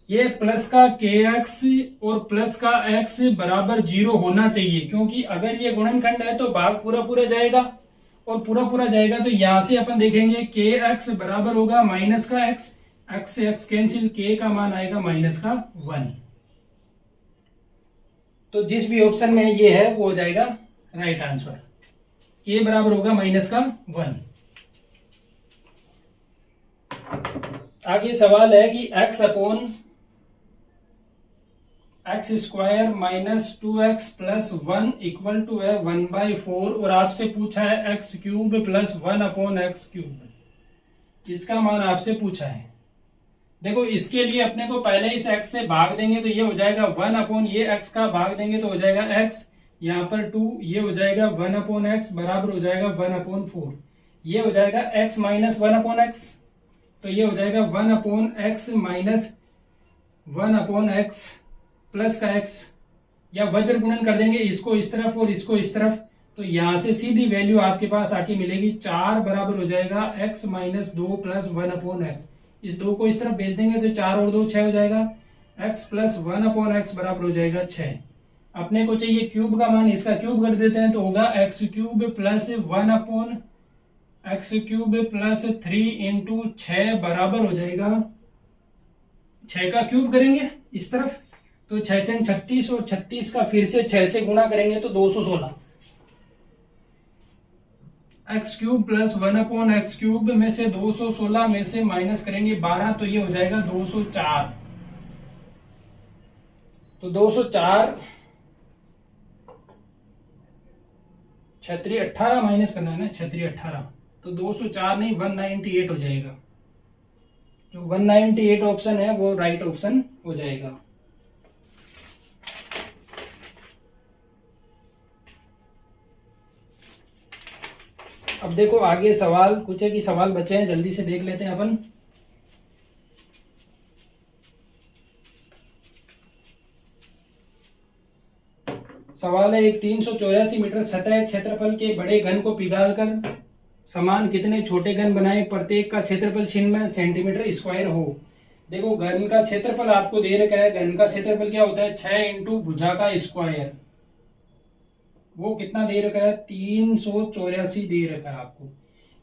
ये प्लस का के एक्स और प्लस का एक्स बराबर जीरो होना चाहिए, क्योंकि अगर ये गुणनखंड है तो भाग पूरा पूरा जाएगा, और पूरा पूरा जाएगा तो यहां से अपन देखेंगे के एक्स बराबर होगा माइनस का एक्स, एक्स से एक्स कैंसिल, के का मान आएगा माइनस का 1। तो जिस भी ऑप्शन में ये है वो हो जाएगा राइट आंसर, के बराबर होगा माइनस का 1। आगे सवाल है कि x upon x square minus 2x plus 1 equal to है 1/4, और आपसे पूछा है x cube plus 1 upon x cube, इसका मान आपसे पूछा है। देखो इसके लिए अपने को पहले इस x से भाग देंगे तो ये हो जाएगा 1 अपॉन, ये x का भाग देंगे तो हो जाएगा x, यहाँ पर 2, ये हो जाएगा 1 अपॉन एक्स बराबर हो जाएगा 1 अपॉन 4, ये हो जाएगा x माइनस 1 अपॉन एक्स, तो ये हो जाएगा 1 upon x minus 1 upon x plus का x, या वज्र गुणन कर देंगे इसको इस तरफ और इसको इस तरफ, तो यहां से सीधी वैल्यू आपके पास आके मिलेगी 4 बराबर हो जाएगा x minus 2 plus 1 upon x, इस 2 को इस तरफ भेज देंगे तो 4 और 2 6 हो जाएगा, x प्लस 1 अपॉन एक्स बराबर हो जाएगा 6। अपने को चाहिए क्यूब का मान, इसका क्यूब कर देते हैं तो होगा x cube plus 1 upon x cube plus 3 into 6 बराबर हो जाएगा 6 का क्यूब करेंगे इस तरफ तो 6 6 36, और 36 का फिर से 6 से गुणा करेंगे तो 216, x cube plus 1 upon x cube में से 216 में से माइनस करेंगे 12, तो ये हो जाएगा 204, तो 204 छत्री 18 माइनस करना है ना, छत्री 18, तो 204 नहीं 198 हो जाएगा, जो 198 ऑप्शन है वो राइट ऑप्शन हो जाएगा। अब देखो आगे सवाल कुछ है कि सवाल बचे हैं, जल्दी से देख लेते हैं अपन। सवाल है, एक 384 मीटर सतह क्षेत्रफल के बड़े घन को पिघालकर समान कितने छोटे घन बनाए, प्रत्येक का क्षेत्रफल 96 सेंटीमीटर स्क्वायर हो। देखो घन का क्षेत्रफल आपको दे रखा है, घन का क्षेत्रफल क्या होता है 6 इंटू भुजा का स्क्वायर, वो कितना दे रखा है 384 दे रखा है आपको।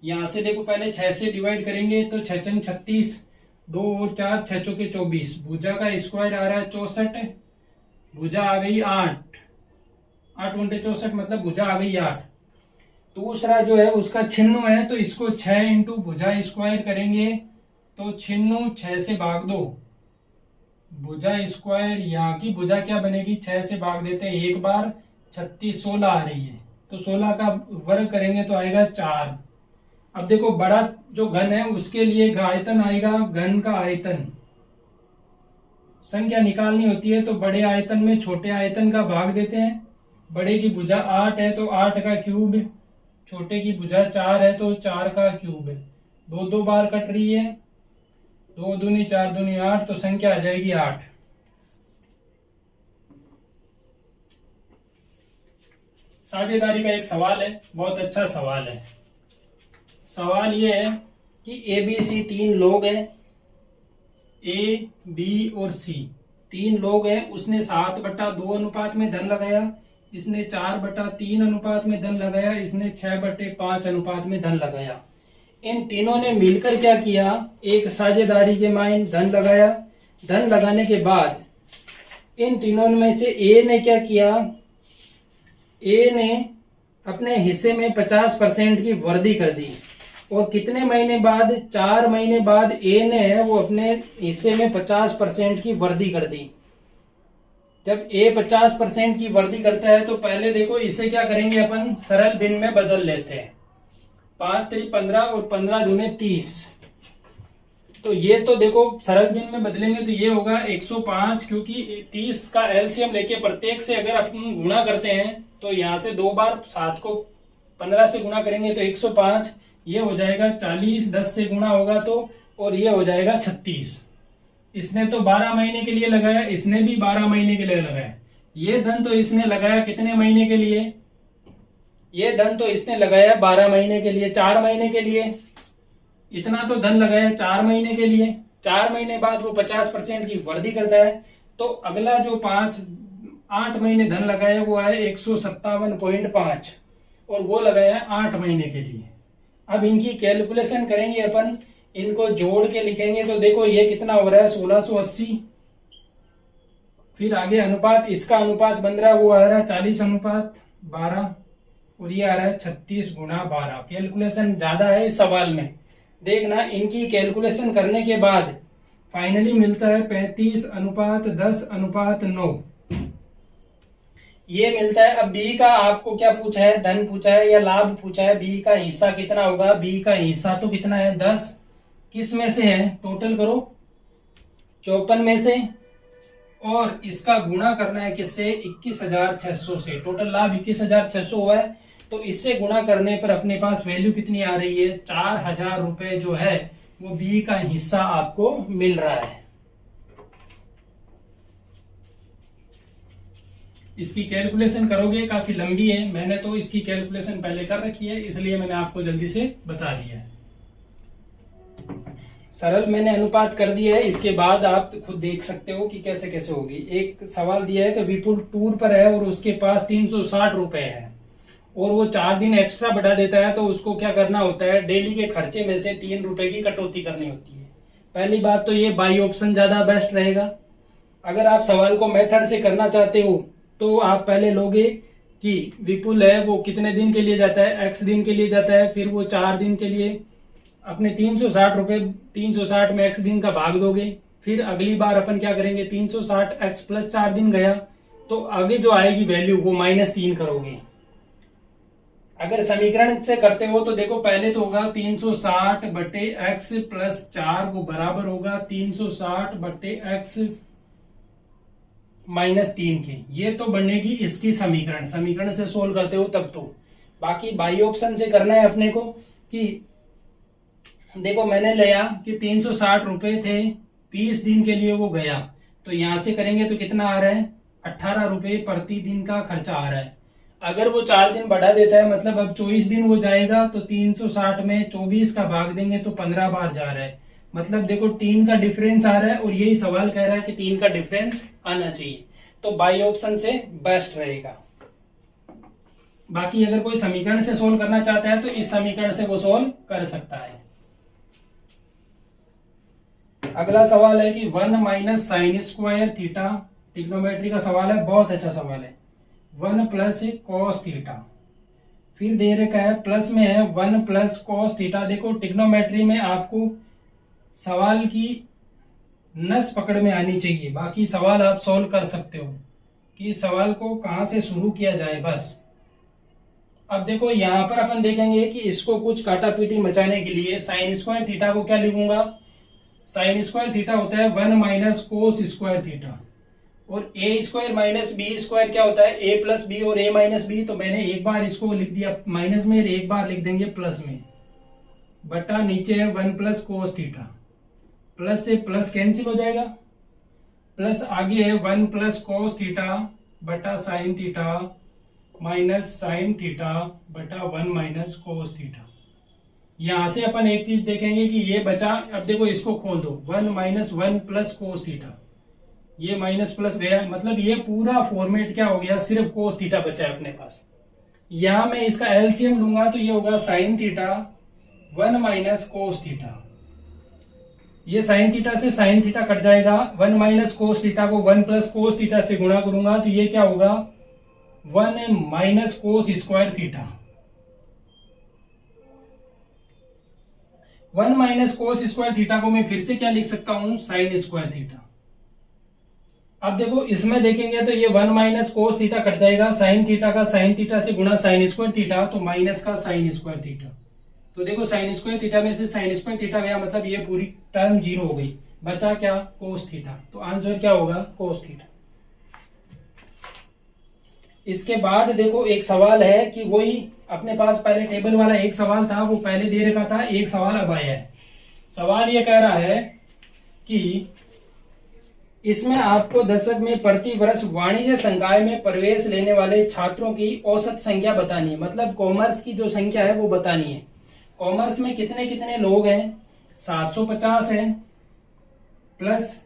यहां से देखो पहले 6 से डिवाइड करेंगे तो 6 6 36, 2 और 4 6 चौके 24, भुजा का स्क्वायर आ रहा है 64, भुजा आ गई 8, 8 गुणे 64 मतलब भुजा आ गई 8। दूसरा जो है उसका 96 है तो इसको 6 इंटू भुजा स्क्वायर करेंगे तो 96 6 से भाग दो, भुजा स्क्वायर, यहाँ की भुजा क्या बनेगी 6 से भाग देते हैं एक बार, 36 16 आ रही है, तो 16 का वर्ग करेंगे तो आएगा 4। अब देखो बड़ा जो घन है उसके लिए आयतन आएगा, घन का आयतन संख्या निकालनी होती है तो बड़े आयतन में छोटे आयतन का भाग देते हैं, बड़े की भुजा 8 है तो 8 का क्यूब, छोटे की भुजा 4 है तो 4 का क्यूब, 2 बार कट रही है, 2 दूनी 4 दूनी 8, तो संख्या आ जाएगी 8। साझेदारी का एक सवाल है, बहुत अच्छा सवाल है। सवाल ये है कि ए बी सी 3 लोग हैं, ए बी और सी 3 लोग हैं, उसने 7/2 अनुपात में धन लगाया, इसने 4/3 अनुपात में धन लगाया, इसने 6/5 अनुपात में धन लगाया। इन तीनों ने मिलकर क्या किया, एक साझेदारी के मायन धन लगाया। धन लगाने के बाद इन तीनों में से ए ने क्या किया, ए ने अपने हिस्से में 50% की वृद्धि कर दी, और कितने महीने बाद 4 महीने बाद ए ने वो अपने हिस्से में 50% की वृद्धि कर दी। जब ए 50% की वृद्धि करता है तो पहले देखो इसे क्या करेंगे अपन सरल भिन्न में बदल लेते हैं, 5 3 15 और 15 दूने 30, तो ये तो देखो सरल भिन्न में बदलेंगे तो ये होगा 105, क्योंकि 30 का एलसीएम लेके प्रत्येक से अगर अपन गुणा करते हैं तो यहाँ से 2 बार 7 को 15 से गुणा करेंगे तो 105, ये हो जाएगा 40, 10 से गुणा होगा तो, और ये हो जाएगा 36। इसने तो 12 महीने के लिए लगाया, इसने भी 12 महीने के लिए लगाया। ये धन तो इसने लगाया कितने महीने के लिए, ये धन तो इसने लगाया 12 महीने के लिए, 4 महीने के लिए इतना तो धन लगाया 4 महीने के लिए। 4 महीने बाद वो 50% की वृद्धि करता है, तो अगला जो 8 महीने धन लगाया वो है 157.5 और वो लगाया 8 महीने के लिए। अब इनकी कैलकुलेशन करेंगे अपन, इनको जोड़ के लिखेंगे तो देखो ये कितना हो रहा है 1680। फिर आगे अनुपात, इसका अनुपात बन रहा है वो आ रहा है 40:12 और ये आ रहा है 36:12। कैलकुलेशन ज्यादा है इस सवाल में, देखना इनकी कैलकुलेशन करने के बाद फाइनली मिलता है 35:10:9 ये मिलता है। अब बी का आपको क्या पूछा है, धन पूछा है या लाभ पूछा है, बी का हिस्सा कितना होगा, बी का हिस्सा तो कितना है 10, किस में से है टोटल करो 54 में से, और इसका गुणा करना है किससे 21,600 से। टोटल लाभ 21,600 हुआ है, तो इससे गुणा करने पर अपने पास वैल्यू कितनी आ रही है 4,000 रुपए जो है वो बी का हिस्सा आपको मिल रहा है। इसकी कैलकुलेशन करोगे काफी लंबी है, मैंने तो इसकी कैलकुलेशन पहले कर रखी है इसलिए मैंने आपको जल्दी से बता दिया है। सरल मैंने अनुपात कर दिया है, इसके बाद आप खुद देख सकते हो कि कैसे कैसे होगी। एक सवाल दिया है कि विपुल टूर पर है और उसके पास 360 रुपए है और वो 4 दिन एक्स्ट्रा बढ़ा देता है, तो उसको क्या करना होता है, डेली के खर्चे में से 3 रुपए की कटौती करनी होती है। पहली बात तो ये बाई ऑप्शन ज्यादा बेस्ट रहेगा। अगर आप सवाल को मेथड से करना चाहते हो तो आप पहले लोगे कि विपुल है वो कितने दिन के लिए जाता है, एक्स दिन के लिए जाता है, फिर वो 4 दिन के लिए अपने 360 रुपए 360 में एक्स दिन का भाग दोगे। फिर अगली बार अपन क्या करेंगे 360 एक्स प्लस 4 दिन गया, तो आगे जो आएगी वैल्यू वो -3 करोगे। अगर समीकरण से करते हो तो देखो पहले तो होगा 360 बटे एक्स प्लस 4 वो बराबर होगा 360 बटे एक्स -3 के। ये तो बनेगी इसकी समीकरण, समीकरण से सोल्व करते हो तब तो। बाकी बाई ऑप्शन से करना है अपने को कि देखो मैंने लिया कि 360 रुपए थे, 20 दिन के लिए वो गया, तो यहां से करेंगे तो कितना आ रहा है 18 रुपए प्रति दिन का खर्चा आ रहा है। अगर वो 4 दिन बढ़ा देता है मतलब अब 24 दिन वो जाएगा, तो 360 में 24 का भाग देंगे तो 15 बार जा रहा है, मतलब देखो 3 का डिफरेंस आ रहा है और यही सवाल कह रहा है कि 3 का डिफरेंस आना चाहिए, तो बाई ऑप्शन से बेस्ट रहेगा। बाकी अगर कोई समीकरण से सोल्व करना चाहता है तो इस समीकरण से वो सोल्व कर सकता है। अगला सवाल है कि 1 - sin स्क्वायर थीटा, ट्रिग्नोमेट्री का सवाल है, बहुत अच्छा सवाल है। 1 + cos थीटा, फिर दे रखा है प्लस में है 1 + cos थीटा। देखो ट्रिग्नोमेट्री में आपको सवाल की नस पकड़ में आनी चाहिए, बाकी सवाल आप सॉल्व कर सकते हो कि सवाल को कहां से शुरू किया जाए बस। अब देखो यहां पर अपन देखेंगे कि इसको कुछ काटा पीटी मचाने के लिए sin स्क्वायर थीटा को क्या लिखूंगा, sin स्क्वायर थीटा होता है 1 - cos स्क्वायर थीटा, और a square minus B square क्या होता है a + b और a - b। तो मैंने एक बार इसको लिख दिया माइनस में, एक बार लिख देंगे प्लस में, बटा नीचे है 1 + cos थीटा, प्लस से प्लस कैंसिल हो जाएगा, प्लस आगे है 1 + cos थीटा बटा sin theta minus sin theta बटा 1 - cos थीटा। यहां से अपन एक चीज देखेंगे कि ये बचा, अब देखो इसको खोल दो 1 - 1 + cos थीटा, ये माइनस प्लस गया, मतलब ये पूरा फॉर्मेट क्या हो गया, सिर्फ cos थीटा बचा है अपने पास। यहां मैं इसका एलसीएम लूंगा तो ये होगा sin थीटा 1 - cos थीटा, ये sin थीटा से sin थीटा कट जाएगा, 1 - cos थीटा को 1 + cos थीटा से गुणा करूंगा तो ये क्या होगा 1 - cos square theta. 1 - cos square theta को मैं फिर से क्या लिख सकता हूं sin स्क्वायर थीटा। अब देखो इसमें देखेंगे तो ये 1 - cos थीटा कट जाएगा, sin थीटा का sin थीटा से गुणा sin स्क्वायर थीटा, तो माइनस का sin स्क्वायर थीटा। तो देखो sin स्क्वायर थीटा में से sin स्क्वायर थीटा गया, मतलब ये पूरी टर्म 0 हो गई, बचा क्या cos थीटा, तो आंसर क्या होगा cos थीटा। इसके बाद देखो एक सवाल है कि वही अपने पास पहले टेबल वाला एक सवाल था वो पहले दे रखा था, एक सवाल अब आया है। सवाल ये कह रहा है कि इसमें आपको दशक में प्रति वर्ष वाणिज्य संकाय में प्रवेश लेने वाले छात्रों की औसत संख्या बतानी है। मतलब कॉमर्स की जो संख्या है वो बतानी है। कॉमर्स में कितने कितने लोग हैं, 750 है, प्लस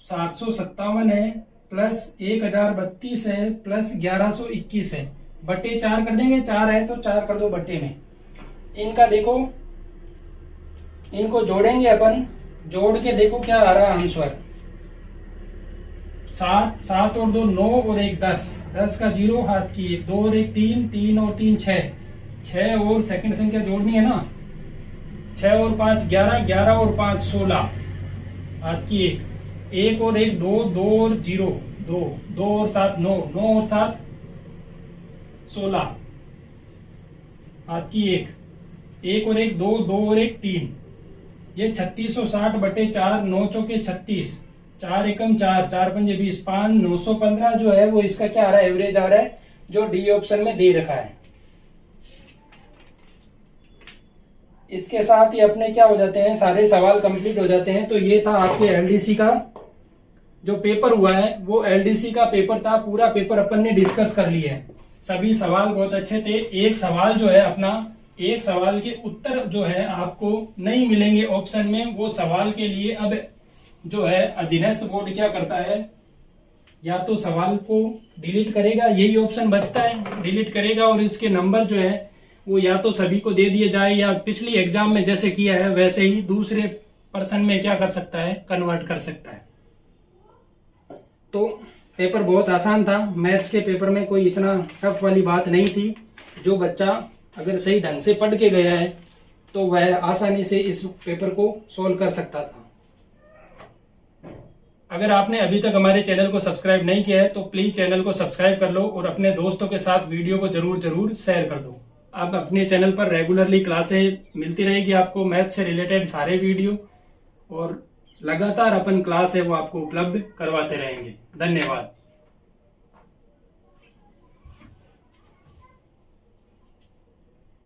757 है, प्लस 1032 है, प्लस 1121 है, बटे 4 कर देंगे। 4 है तो 4 कर दो बटे में। इनका देखो, इनको जोड़ेंगे अपन, जोड़ के देखो क्या आ रहा है आंसर। 7, 7 और 2 9 और 1 10, 10 का 0 हाथ की 1, 2 और 1 3, 3 और 3 6, 6 और सेकंड संख्या जोड़नी है ना, 6 और 5 11, 11 और 5 16, हाथ की 1, 1 और 1 2, 2 और 0 2, 2 और 7 9, 9 और 7 16, हाथ की 1, 1 और 1 2, 2 और 1 3, ये 3660 बटे 4, 9 चौके 36, 4 एकम 4, 4 पंजे 20, 5 915 जो है वो इसका क्या आ रहा है, एवरेज आ रहा है, जो डी ऑप्शन में दे रखा है। इसके साथ ही अपने क्या हो जाते हैं, सारे सवाल कंप्लीट हो जाते हैं। तो ये था आपके एलडीसी का जो पेपर हुआ है, वो एलडीसी का पेपर था। पूरा पेपर अपन ने डिस्कस कर लिया है, सभी सवाल बहुत अच्छे थे। एक सवाल जो है अपना, एक सवाल के उत्तर जो है आपको नहीं मिलेंगे ऑप्शन में, वो सवाल के लिए अब जो है अधीनस्थ बोर्ड क्या करता है, या तो सवाल को डिलीट करेगा, यही ऑप्शन बचता है, डिलीट करेगा, और इसके नंबर जो है वो या तो सभी को दे दिए जाए, या पिछली एग्जाम में जैसे किया है वैसे ही दूसरे पर्सन में क्या कर सकता है, कन्वर्ट कर सकता है। तो पेपर बहुत आसान था, मैथ्स के पेपर में कोई इतना टफ वाली बात नहीं थी। जो बच्चा अगर सही ढंग से पढ़ के गया है तो वह आसानी से इस पेपर को सोल्व कर सकता था। अगर आपने अभी तक हमारे चैनल को सब्सक्राइब नहीं किया है तो प्लीज चैनल को सब्सक्राइब कर लो और अपने दोस्तों के साथ वीडियो को जरूर शेयर कर दो। अब अपने चैनल पर रेगुलरली क्लासेज मिलती रहेगी आपको, मैथ से रिलेटेड सारे वीडियो, और लगातार अपन क्लास है वो आपको उपलब्ध करवाते रहेंगे। धन्यवाद।